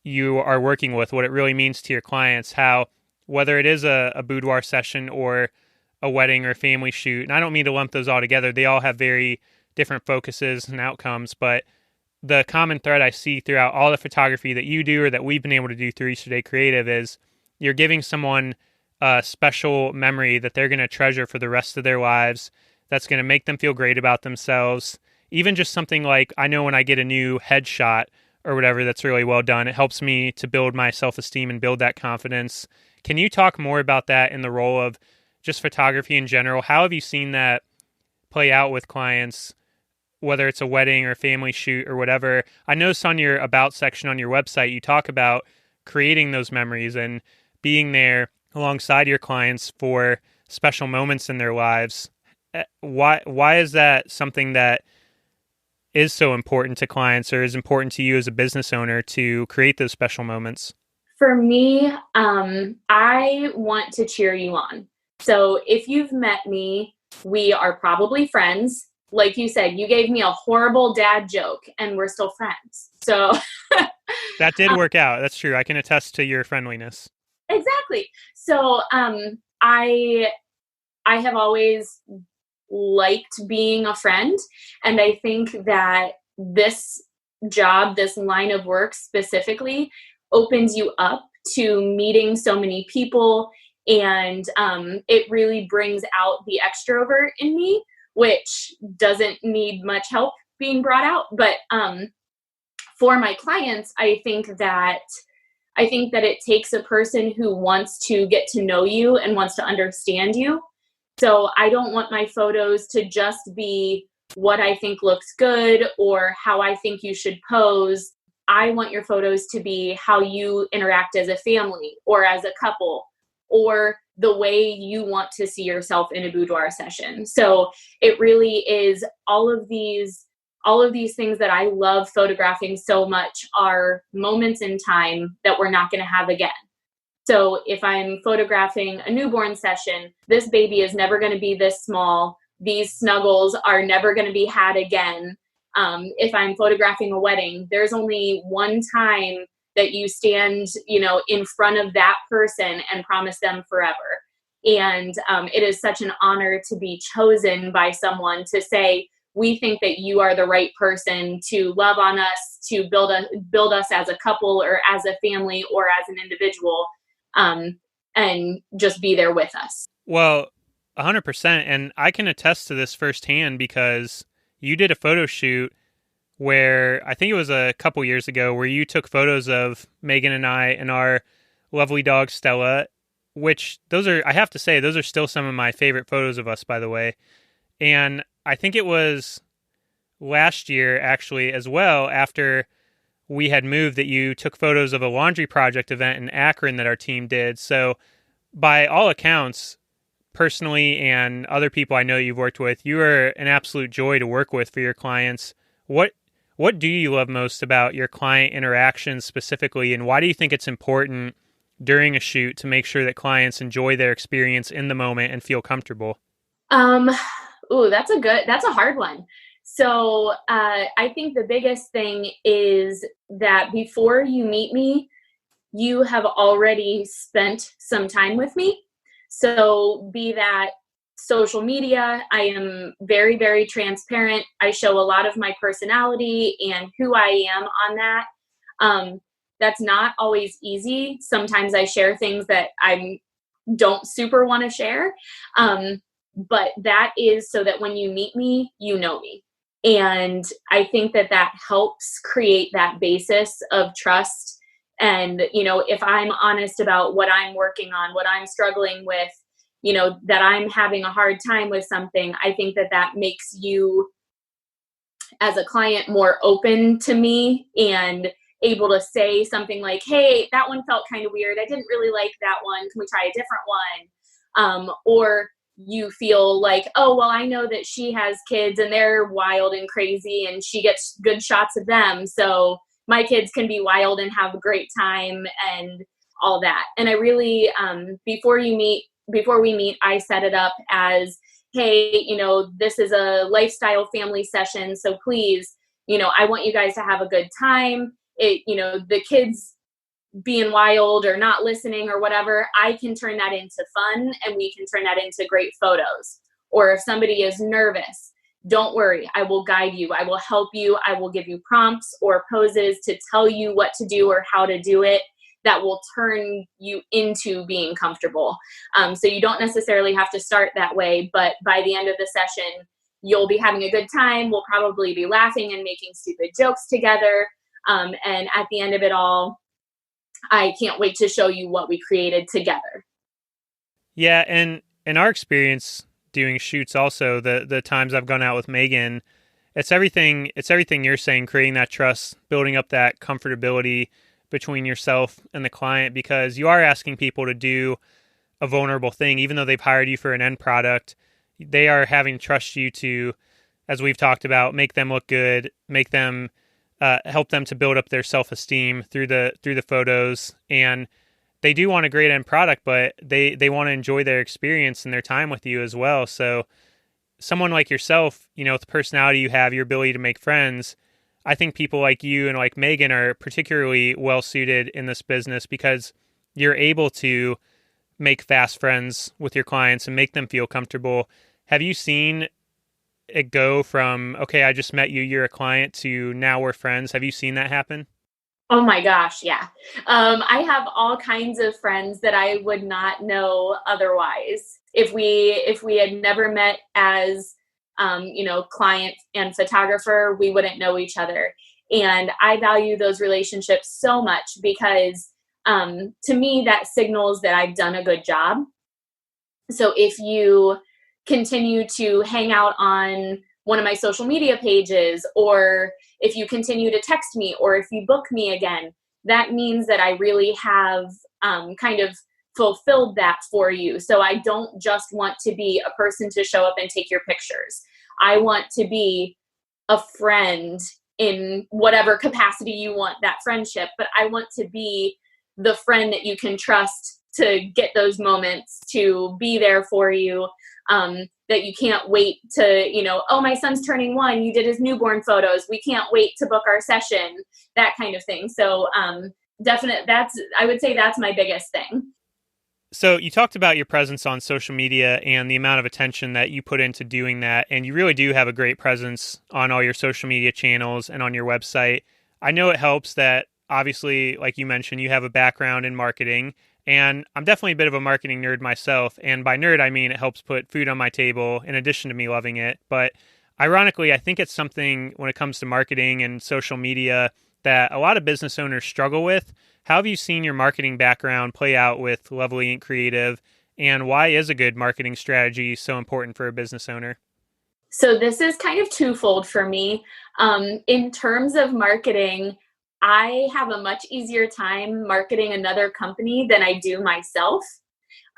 you are working with, what it really means to your clients, how whether it is a boudoir session or a wedding or a family shoot, and I don't mean to lump those all together, they all have very different focuses and outcomes, but the common thread I see throughout all the photography that you do or that we've been able to do through Easterday Creative is you're giving someone a special memory that they're going to treasure for the rest of their lives, that's going to make them feel great about themselves. Even just something like, I know when I get a new headshot or whatever that's really well done, it helps me to build my self-esteem and build that confidence. Can you talk more about that in the role of just photography in general? How have you seen that play out with clients, whether it's a wedding or a family shoot or whatever? I noticed on your About section on your website, you talk about creating those memories and being there alongside your clients for special moments in their lives. Why is that something that is so important to clients or is important to you as a business owner to create those special moments? For me, I want to cheer you on. So if you've met me, we are probably friends. Like you said, you gave me a horrible dad joke and we're still friends. So that did work out. That's true. I can attest to your friendliness. Exactly. So I have always liked being a friend. And I think that this job, this line of work specifically, opens you up to meeting so many people. And it really brings out the extrovert in me, which doesn't need much help being brought out. But for my clients, I think that it takes a person who wants to get to know you and wants to understand you. So I don't want my photos to just be what I think looks good or how I think you should pose. I want your photos to be how you interact as a family or as a couple, or the way you want to see yourself in a boudoir session. So it really is all of these things that I love photographing so much are moments in time that we're not going to have again. So if I'm photographing a newborn session, this baby is never going to be this small. These snuggles are never going to be had again. If I'm photographing a wedding, there's only one time that you stand, in front of that person and promise them forever. And it is such an honor to be chosen by someone to say, we think that you are the right person to love on us, to build us as a couple or as a family or as an individual, and just be there with us. Well, 100%. And I can attest to this firsthand because you did a photo shoot where I think it was a couple years ago where you took photos of Megan and I and our lovely dog Stella, which I have to say, those are still some of my favorite photos of us, by the way. And I think it was last year, actually, as well, after we had moved, that you took photos of a laundry project event in Akron that our team did. So by all accounts, personally and other people I know you've worked with, you are an absolute joy to work with for your clients. What do you love most about your client interactions specifically, and why do you think it's important during a shoot to make sure that clients enjoy their experience in the moment and feel comfortable? That's a hard one. So I think the biggest thing is that before you meet me, you have already spent some time with me. So be that social media, I am very, very transparent. I show a lot of my personality and who I am on that. That's not always easy. Sometimes I share things that I don't super want to share. But that is so that when you meet me, you know me. And I think that helps create that basis of trust. And, if I'm honest about what I'm working on, what I'm struggling with, that I'm having a hard time with something, I think that makes you as a client more open to me and able to say something like, hey, that one felt kind of weird. I didn't really like that one. Can we try a different one? Or you feel like, oh, well, I know that she has kids and they're wild and crazy and she gets good shots of them. So my kids can be wild and have a great time and all that. And I really, before we meet, I set it up as, hey, this is a lifestyle family session. So please, I want you guys to have a good time. The kids being wild or not listening or whatever, I can turn that into fun and we can turn that into great photos. Or if somebody is nervous, don't worry, I will guide you. I will help you. I will give you prompts or poses to tell you what to do or how to do it that will turn you into being comfortable. So you don't necessarily have to start that way, but by the end of the session, you'll be having a good time. We'll probably be laughing and making stupid jokes together. And at the end of it all, I can't wait to show you what we created together. Yeah, and in our experience doing shoots also, the times I've gone out with Megan, it's everything you're saying, creating that trust, building up that comfortability between yourself and the client, because you are asking people to do a vulnerable thing. Even though they've hired you for an end product, they are having to trust you to, as we've talked about, make them look good, make them help them to build up their self-esteem through the photos. And they do want a great end product, but they want to enjoy their experience and their time with you as well. So someone like yourself, with the personality you have, your ability to make friends, I think people like you and like Megan are particularly well suited in this business because you're able to make fast friends with your clients and make them feel comfortable. Have you seen it go from, okay, I just met you, you're a client, to now we're friends? Have you seen that happen? Oh my gosh, yeah. I have all kinds of friends that I would not know otherwise. If we had never met as client and photographer, we wouldn't know each other. And I value those relationships so much because to me that signals that I've done a good job. So if you continue to hang out on one of my social media pages, or if you continue to text me, or if you book me again, that means that I really have kind of fulfilled that for you. So I don't just want to be a person to show up and take your pictures. I want to be a friend in whatever capacity you want that friendship, but I want to be the friend that you can trust to get those moments, to be there for you, that you can't wait to, oh, my son's turning 1, you did his newborn photos, we can't wait to book our session, that kind of thing. So I would say that's my biggest thing. So you talked about your presence on social media and the amount of attention that you put into doing that, and you really do have a great presence on all your social media channels and on your website. I know it helps that, obviously, like you mentioned, you have a background in marketing, and I'm definitely a bit of a marketing nerd myself. And by nerd, I mean it helps put food on my table in addition to me loving it. But ironically, I think it's something when it comes to marketing and social media that a lot of business owners struggle with. How have you seen your marketing background play out with LovelyInk Creative, and why is a good marketing strategy so important for a business owner? So this is kind of twofold for me. In terms of marketing, I have a much easier time marketing another company than I do myself.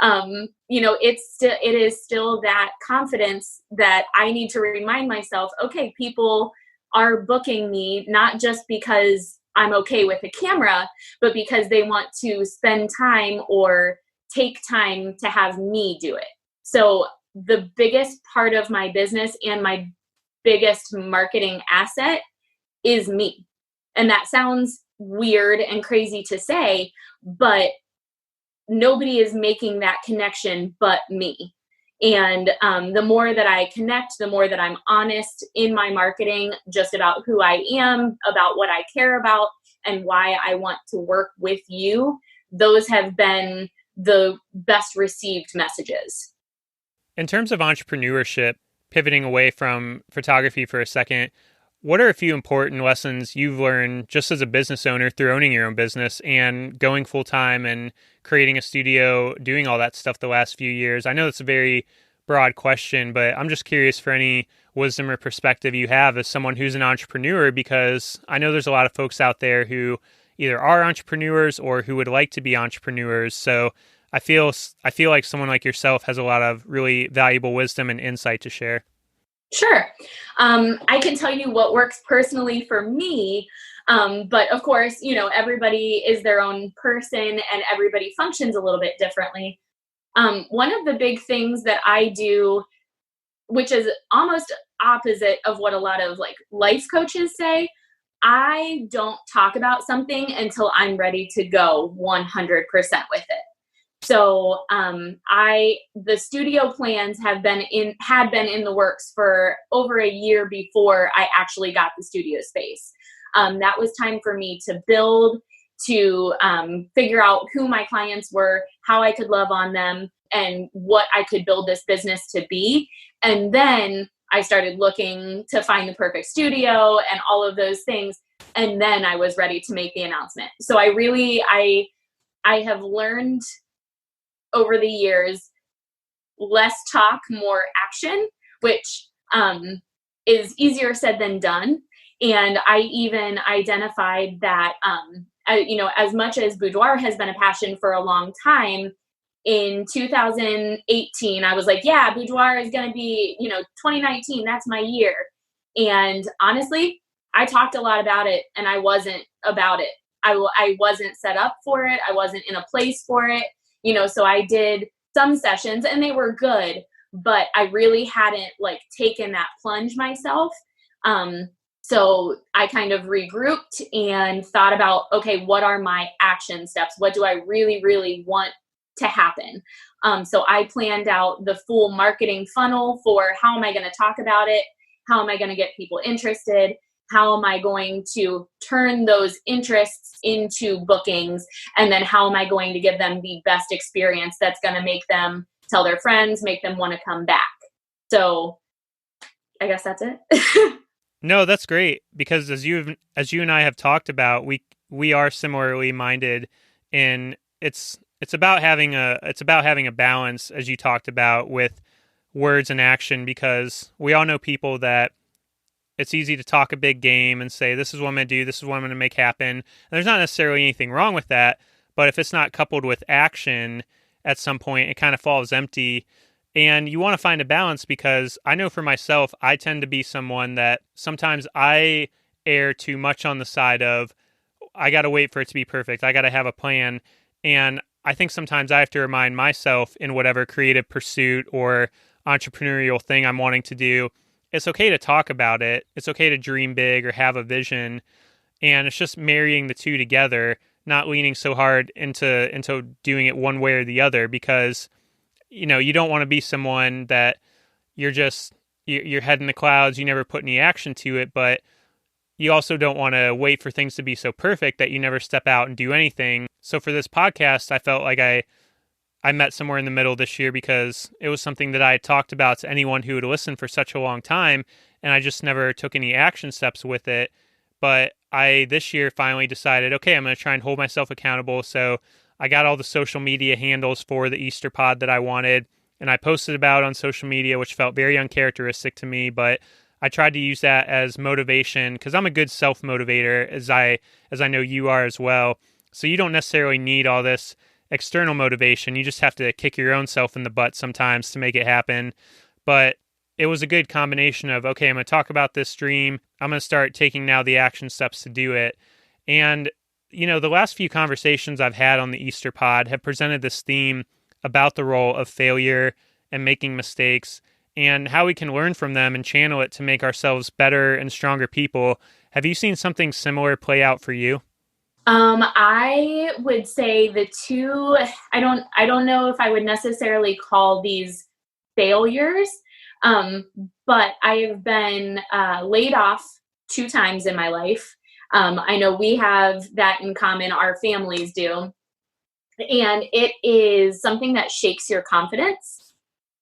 It is still that confidence that I need to remind myself, okay, people are booking me not just because I'm okay with a camera, but because they want to spend time or take time to have me do it. So the biggest part of my business and my biggest marketing asset is me. And that sounds weird and crazy to say, but nobody is making that connection but me. And the more that I connect, the more that I'm honest in my marketing, just about who I am, about what I care about, and why I want to work with you, those have been the best received messages. In terms of entrepreneurship, pivoting away from photography for a second, what are a few important lessons you've learned just as a business owner through owning your own business and going full time and creating a studio, doing all that stuff the last few years? I know that's a very broad question, but I'm just curious for any wisdom or perspective you have as someone who's an entrepreneur, because I know there's a lot of folks out there who either are entrepreneurs or who would like to be entrepreneurs. So I feel like someone like yourself has a lot of really valuable wisdom and insight to share. Sure. I can tell you what works personally for me. But of course, everybody is their own person and everybody functions a little bit differently. One of the big things that I do which is almost opposite of what a lot of like life coaches say. I don't talk about something until I'm ready to go 100% with it. So the studio plans had been in the works for over a year before I actually got the studio space. That was time for me to build, to figure out who my clients were, how I could love on them, and what I could build this business to be. And then I started looking to find the perfect studio and all of those things. And then I was ready to make the announcement. So I have learned over the years, less talk, more action, which is easier said than done. And I even identified that, as much as boudoir has been a passion for a long time, in 2018, I was like, yeah, boudoir is going to be, 2019, that's my year. And honestly, I talked a lot about it and I wasn't about it. I wasn't set up for it. I wasn't in a place for it. So I did some sessions and they were good, but I really hadn't like taken that plunge myself. So I kind of regrouped and thought about, okay, what are my action steps? What do I really, really want to happen? So I planned out the full marketing funnel for how am I going to talk about it? How am I going to get people interested? How am I going to turn those interests into bookings? And then how am I going to give them the best experience that's going to make them tell their friends, make them want to come back? So I guess that's it. No, that's great, because as you and I have talked about, we are similarly minded, and it's about having a balance, as you talked about, with words and action, because we all know people that it's easy to talk a big game and say, this is what I'm going to do, this is what I'm going to make happen. And there's not necessarily anything wrong with that, but if it's not coupled with action at some point, it kind of falls empty. And you want to find a balance, because I know for myself, I tend to be someone that sometimes I err too much on the side of, I got to wait for it to be perfect. I got to have a plan. And I think sometimes I have to remind myself, in whatever creative pursuit or entrepreneurial thing I'm wanting to do, it's okay to talk about it. It's okay to dream big or have a vision. And it's just marrying the two together, not leaning so hard into doing it one way or the other, because you don't want to be someone that you're head in the clouds, you never put any action to it, but you also don't want to wait for things to be so perfect that you never step out and do anything. So for this podcast, I felt like I met somewhere in the middle this year, because it was something that I had talked about to anyone who would listen for such a long time, and I just never took any action steps with it. But I this year finally decided, okay, I'm going to try and hold myself accountable. So I got all the social media handles for the Easter pod that I wanted, and I posted about it on social media, which felt very uncharacteristic to me, but I tried to use that as motivation, because I'm a good self-motivator, as I know you are as well. So you don't necessarily need all this external motivation. You just have to kick your own self in the butt sometimes to make it happen. But it was a good combination of, okay, I'm going to talk about this dream. I'm going to start taking now the action steps to do it. And the last few conversations I've had on the Easter pod have presented this theme about the role of failure and making mistakes, and how we can learn from them and channel it to make ourselves better and stronger people. Have you seen something similar play out for you? I would say the two, I don't know if I would necessarily call these failures, but I have been laid off 2 times in my life. I know we have that in common, our families do. And it is something that shakes your confidence.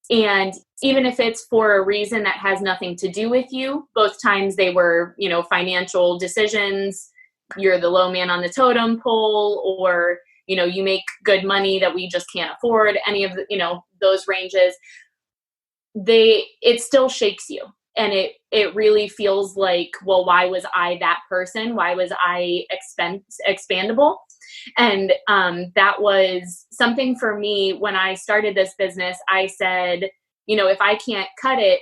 And even if it's for a reason that has nothing to do with you, both times they were, financial decisions. You're the low man on the totem pole, or, you make good money that we just can't afford, any of the, those ranges. It still shakes you. And it really feels like, well, why was I that person? Why was I expandable? And that was something for me when I started this business. I said, if I can't cut it,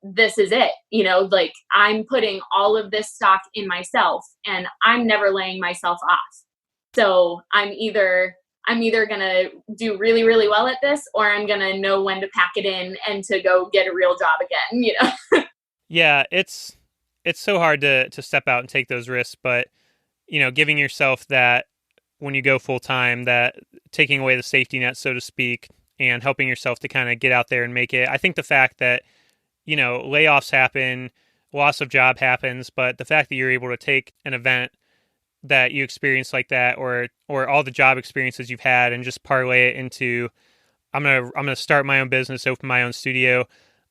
this is it. Like, I'm putting all of this stock in myself, and I'm never laying myself off. So I'm either I'm either going to do really, really well at this, or I'm going to know when to pack it in and to go get a real job again, you know? Yeah, it's so hard to step out and take those risks, but giving yourself that when you go full time, that taking away the safety net, so to speak, and helping yourself to kind of get out there and make it. I think the fact that, layoffs happen, loss of job happens, but the fact that you're able to take an event that you experience like that, or all the job experiences you've had, and just parlay it into, I'm gonna start my own business, open my own studio.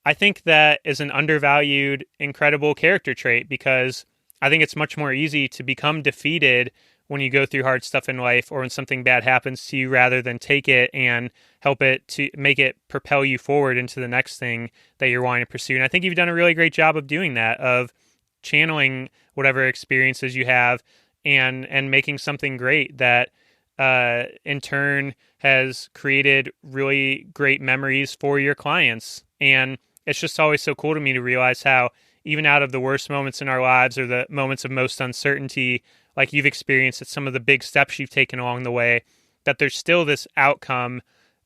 I think that is an undervalued, incredible character trait, because I think it's much more easy to become defeated when you go through hard stuff in life, or when something bad happens to you, rather than take it and help it to make it propel you forward into the next thing that you're wanting to pursue. And I think you've done a really great job of doing that, of channeling whatever experiences you have and making something great that in turn has created really great memories for your clients. And it's just always so cool to me to realize how, even out of the worst moments in our lives, or the moments of most uncertainty, like you've experienced at some of the big steps you've taken along the way, that there's still this outcome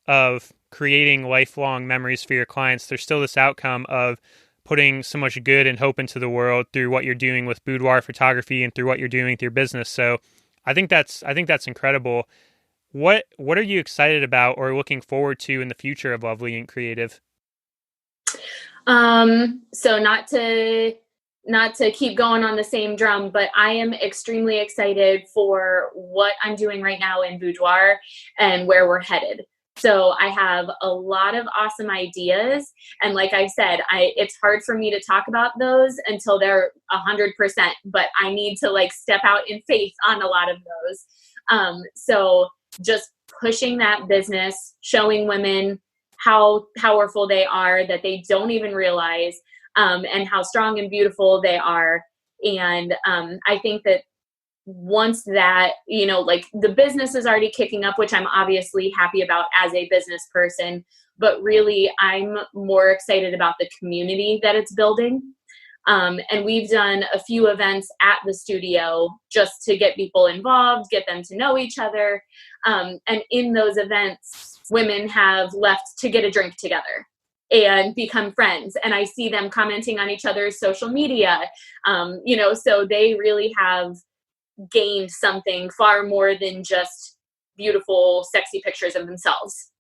of creating lifelong memories for your clients. There's still this outcome of putting so much good and hope into the world through what you're doing with Boudoir Photography and through what you're doing with your business. So I think that's incredible. What are you excited about or looking forward to in the future of LovelyInk Creative? So not to keep going on the same drum, but I am extremely excited for what I'm doing right now in Boudoir and where we're headed. So I have a lot of awesome ideas. And like I said, it's hard for me to talk about those until they're 100%, but I need to step out in faith on a lot of those. So just pushing that business, showing women how powerful they are, that they don't even realize, and how strong and beautiful they are. And I think that once that, the business is already kicking up, which I'm obviously happy about as a business person, but really I'm more excited about the community that it's building. And we've done a few events at the studio just to get people involved, get them to know each other. And in those events, women have left to get a drink together and become friends. And I see them commenting on each other's social media, so they really have gained something far more than just beautiful, sexy pictures of themselves,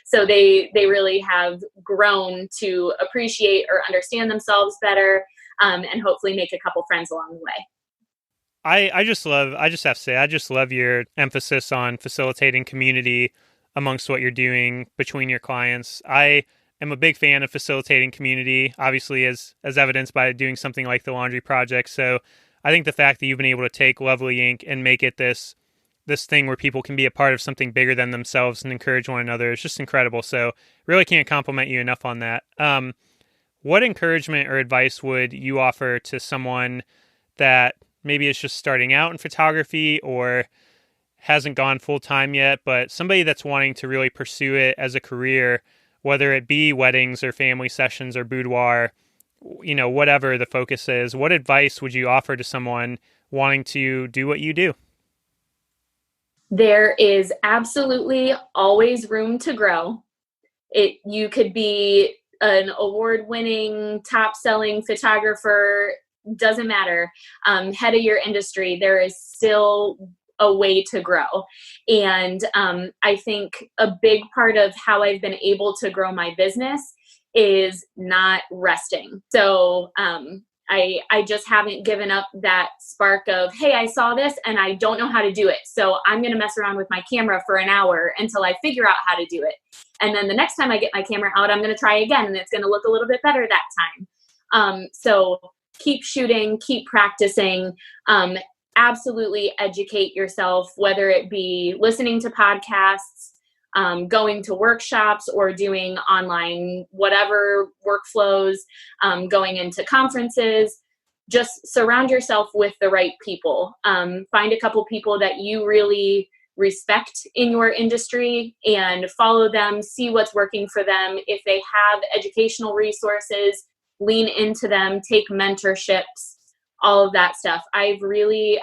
so they really have grown to appreciate or understand themselves better, and hopefully make a couple friends along the way. I just have to say, I just love your emphasis on facilitating community amongst what you're doing between your clients. I am a big fan of facilitating community, obviously as evidenced by doing something like the laundry project. So I think the fact that you've been able to take LovelyInk and make it this thing where people can be a part of something bigger than themselves and encourage one another is just incredible. So really can't compliment you enough on that. What encouragement or advice would you offer to someone that maybe is just starting out in photography or hasn't gone full time yet, but somebody that's wanting to really pursue it as a career, whether it be weddings or family sessions or boudoir, whatever the focus is? What advice would you offer to someone wanting to do what you do? There is absolutely always room to grow. You could be an award-winning, top-selling photographer, doesn't matter, head of your industry. There is still a way to grow. And I think a big part of how I've been able to grow my business is not resting. So I just haven't given up that spark of, hey, I saw this and I don't know how to do it, so I'm going to mess around with my camera for an hour until I figure out how to do it. And then the next time I get my camera out, I'm going to try again, and it's going to look a little bit better that time. So keep shooting, keep practicing, absolutely educate yourself, whether it be listening to podcasts, going to workshops, or doing online whatever workflows, going into conferences. Just surround yourself with the right people. Find a couple people that you really respect in your industry and follow them, see what's working for them. If they have educational resources, lean into them, take mentorships, all of that stuff. I've really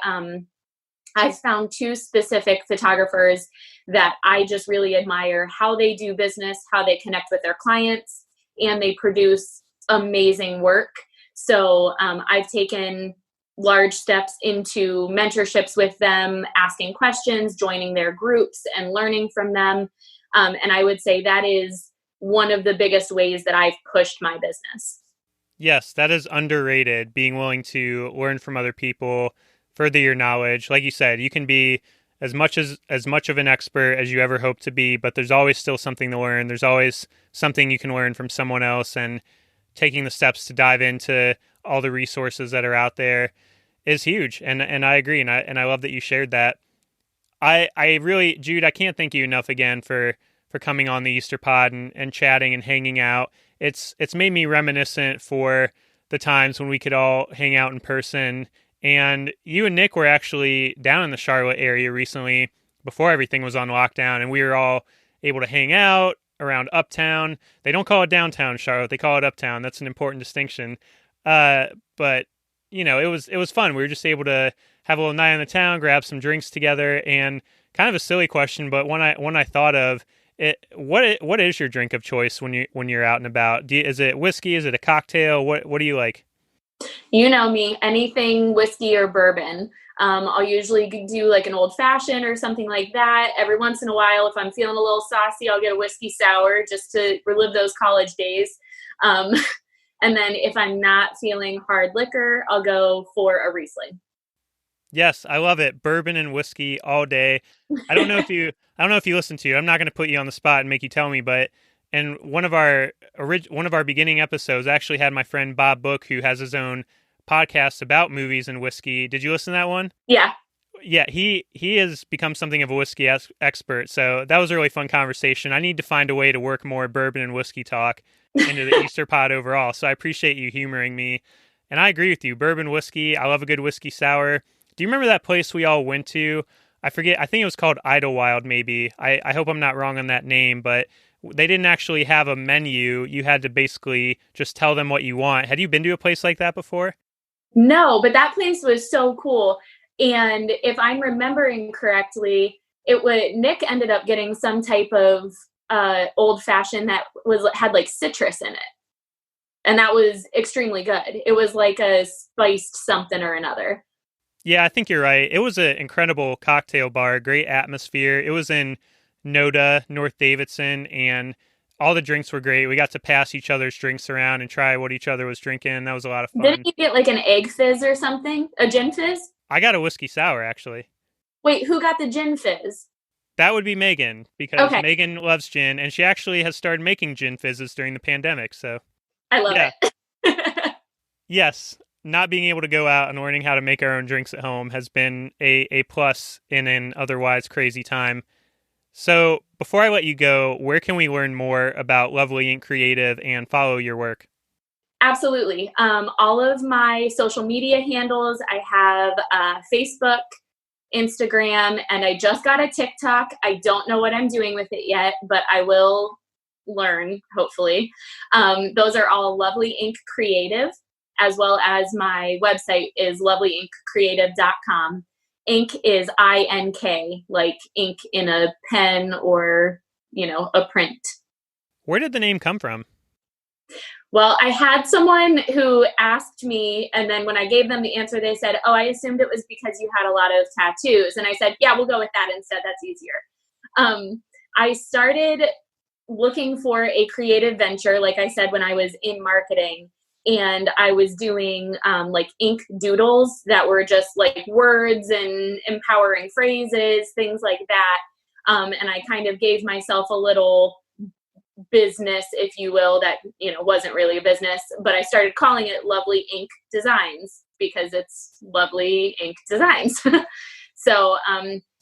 I've found two specific photographers that I just really admire how they do business, how they connect with their clients, and they produce amazing work. So I've taken large steps into mentorships with them, asking questions, joining their groups, and learning from them. And I would say that is one of the biggest ways that I've pushed my business. Yes, that is underrated, being willing to learn from other people, further your knowledge. Like you said, you can be as much of an expert as you ever hope to be, but there's always still something to learn. There's always something you can learn from someone else, and taking the steps to dive into all the resources that are out there is huge. And I agree, and I love that you shared that. I really, Jude, I can't thank you enough again for coming on the Easter Pod and chatting and hanging out. It's made me reminiscent for the times when we could all hang out in person. And you and Nick were actually down in the Charlotte area recently before everything was on lockdown, and we were all able to hang out around Uptown. They don't call it downtown Charlotte; they call it Uptown. That's an important distinction. But it was fun. We were just able to have a little night in the town, grab some drinks together, and kind of a silly question, but one I thought of. What is your drink of choice when you're out and about? Is it whiskey? Is it a cocktail? What do you like? You know me, anything whiskey or bourbon. I'll usually do like an old fashioned or something like that. Every once in a while, if I'm feeling a little saucy, I'll get a whiskey sour just to relive those college days. And then if I'm not feeling hard liquor, I'll go for a Riesling. Yes, I love it. Bourbon and whiskey all day. I don't know if you listen to. I'm not going to put you on the spot and make you tell me, but in one of our beginning episodes, I actually had my friend Bob Book, who has his own podcast about movies and whiskey. Did you listen to that one? Yeah. Yeah, he has become something of a whiskey expert. So that was a really fun conversation. I need to find a way to work more bourbon and whiskey talk into the Easter Pod overall. So I appreciate you humoring me. And I agree with you. Bourbon, whiskey. I love a good whiskey sour. Do you remember that place we all went to? I forget. I think it was called Idlewild, maybe. I hope I'm not wrong on that name, but they didn't actually have a menu. You had to basically just tell them what you want. Had you been to a place like that before? No, but that place was so cool. And if I'm remembering correctly, Nick ended up getting some type of old fashioned that had like citrus in it. And that was extremely good. It was like a spiced something or another. Yeah, I think you're right. It was an incredible cocktail bar, great atmosphere. It was in Noda, North Davidson, and all the drinks were great. We got to pass each other's drinks around and try what each other was drinking. That was a lot of fun. Didn't you get like an egg fizz or something? A gin fizz? I got a whiskey sour, actually. Wait, who got the gin fizz? That would be Megan, because Megan loves gin, and she actually has started making gin fizzes during the pandemic. So I love it. Yes. Not being able to go out and learning how to make our own drinks at home has been a plus in an otherwise crazy time. So before I let you go, where can we learn more about LovelyInk Creative and follow your work? Absolutely. All of my social media handles, I have Facebook, Instagram, and I just got a TikTok. I don't know what I'm doing with it yet, but I will learn, hopefully. Those are all LovelyInk Creative, as well as my website is lovelyinkcreative.com. Ink is INK, like ink in a pen or, a print. Where did the name come from? Well, I had someone who asked me, and then when I gave them the answer, they said, I assumed it was because you had a lot of tattoos. And I said, yeah, we'll go with that instead. That's easier. I started looking for a creative venture, like I said, when I was in marketing. And I was doing like ink doodles that were just like words and empowering phrases, things like that. And I kind of gave myself a little business, if you will, that, wasn't really a business, but I started calling it Lovely Ink Designs because it's lovely ink designs. So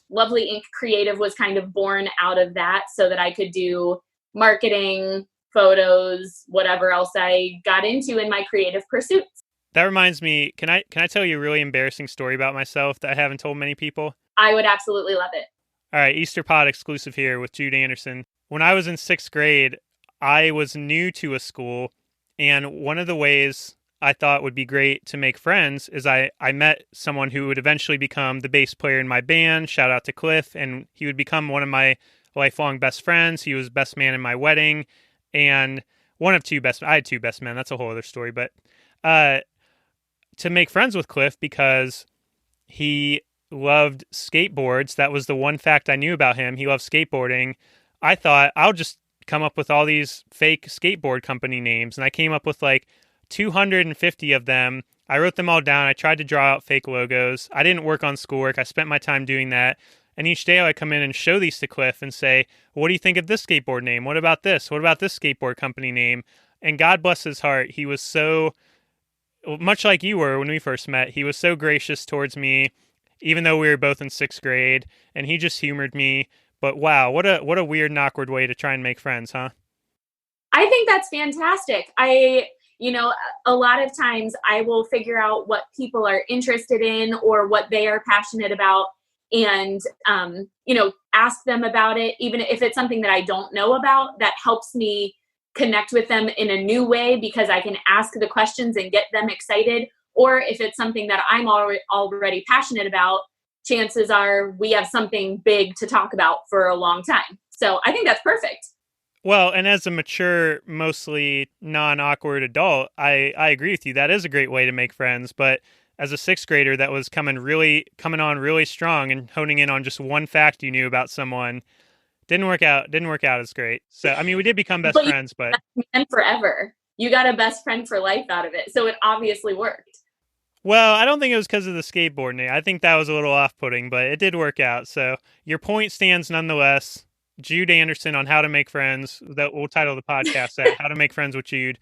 Lovely Ink Creative was kind of born out of that so that I could do marketing, photos, whatever else I got into in my creative pursuits. That reminds me, can I tell you a really embarrassing story about myself that I haven't told many people? I would absolutely love it. All right, Easter Pod exclusive here with Jude Anderson. When I was in 6th grade, I was new to a school, and one of the ways I thought would be great to make friends is I met someone who would eventually become the bass player in my band. Shout out to Cliff. And he would become one of my lifelong best friends. He was best man in my wedding. And I had two best men. That's a whole other story. But to make friends with Cliff because he loved skateboards. That was the one fact I knew about him. He loved skateboarding. I thought I'll just come up with all these fake skateboard company names. And I came up with like 250 of them. I wrote them all down. I tried to draw out fake logos. I didn't work on schoolwork. I spent my time doing that. And each day I would come in and show these to Cliff and say, what do you think of this skateboard name? What about this? What about this skateboard company name? And God bless his heart. He was so, much like you were when we first met, he was so gracious towards me, even though we were both in 6th grade, and he just humored me. But wow, what a weird and awkward way to try and make friends, huh? I think that's fantastic. A lot of times I will figure out what people are interested in or what they are passionate about and, ask them about it. Even if it's something that I don't know about, that helps me connect with them in a new way because I can ask the questions and get them excited. Or if it's something that I'm already passionate about, chances are we have something big to talk about for a long time. So I think that's perfect. Well, and as a mature, mostly non-awkward adult, I agree with you. That is a great way to make friends. But as a 6th grader that was coming on really strong and honing in on just one fact you knew about someone, didn't work out as great. So, I mean, we did become best friends, but... And forever. You got a best friend for life out of it. So it obviously worked. Well, I don't think it was because of the skateboarding. I think that was a little off-putting, but it did work out. So your point stands nonetheless. Jude Anderson on how to make friends. That we'll title the podcast at How to Make Friends with Jude.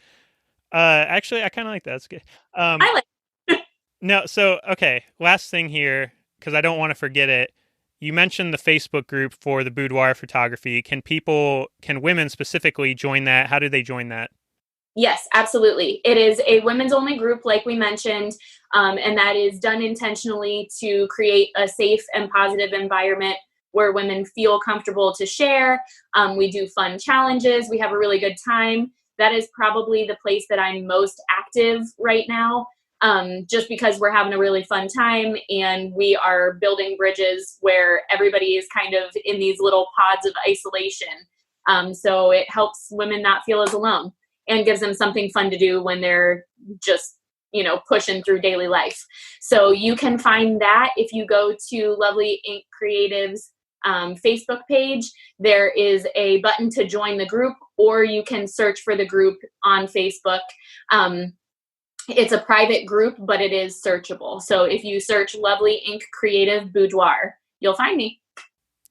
Actually, I kind of like that. That's good. I like No, so, okay, last thing here, because I don't want to forget it. You mentioned the Facebook group for the Boudoir Photography. Can women specifically join that? How do they join that? Yes, absolutely. It is a women's only group, like we mentioned, and that is done intentionally to create a safe and positive environment where women feel comfortable to share. We do fun challenges. We have a really good time. That is probably the place that I'm most active right now, just because we're having a really fun time and we are building bridges where everybody is kind of in these little pods of isolation. So it helps women not feel as alone and gives them something fun to do when they're just, pushing through daily life. So you can find that if you go to LovelyInk Creative's Facebook page. There is a button to join the group, or you can search for the group on Facebook. It's a private group, but it is searchable. So if you search LovelyInk Creative Boudoir, you'll find me.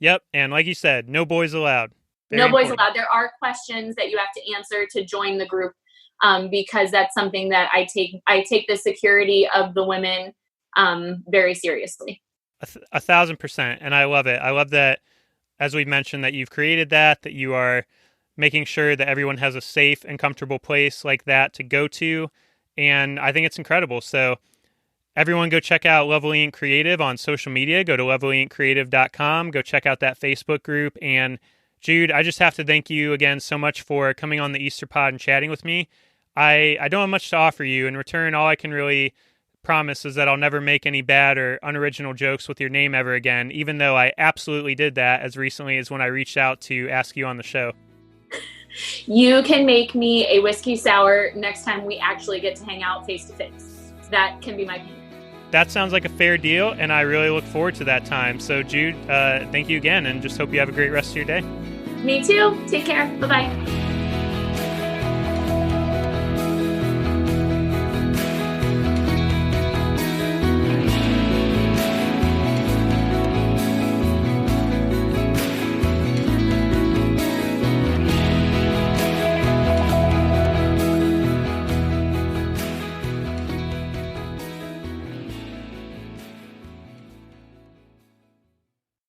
Yep. And like you said, no boys allowed. No boys allowed. There are questions that you have to answer to join the group, because that's something that I take the security of the women very seriously. 1,000%. And I love it. I love that, as we've mentioned, that you've created that you are making sure that everyone has a safe and comfortable place like that to go to. And I think it's incredible. So everyone go check out LovelyInk Creative on social media. Go to lovelyinkcreative.com. Go check out that Facebook group. And Jude, I just have to thank you again so much for coming on the Easter Pod and chatting with me. I don't have much to offer you. In return, all I can really promise is that I'll never make any bad or unoriginal jokes with your name ever again, even though I absolutely did that as recently as when I reached out to ask you on the show. You can make me a whiskey sour next time we actually get to hang out face to face. That can be my plan. That sounds like a fair deal, and I really look forward to that time. So, Jude, thank you again, and just hope you have a great rest of your day. Me too. Take care. Bye-bye.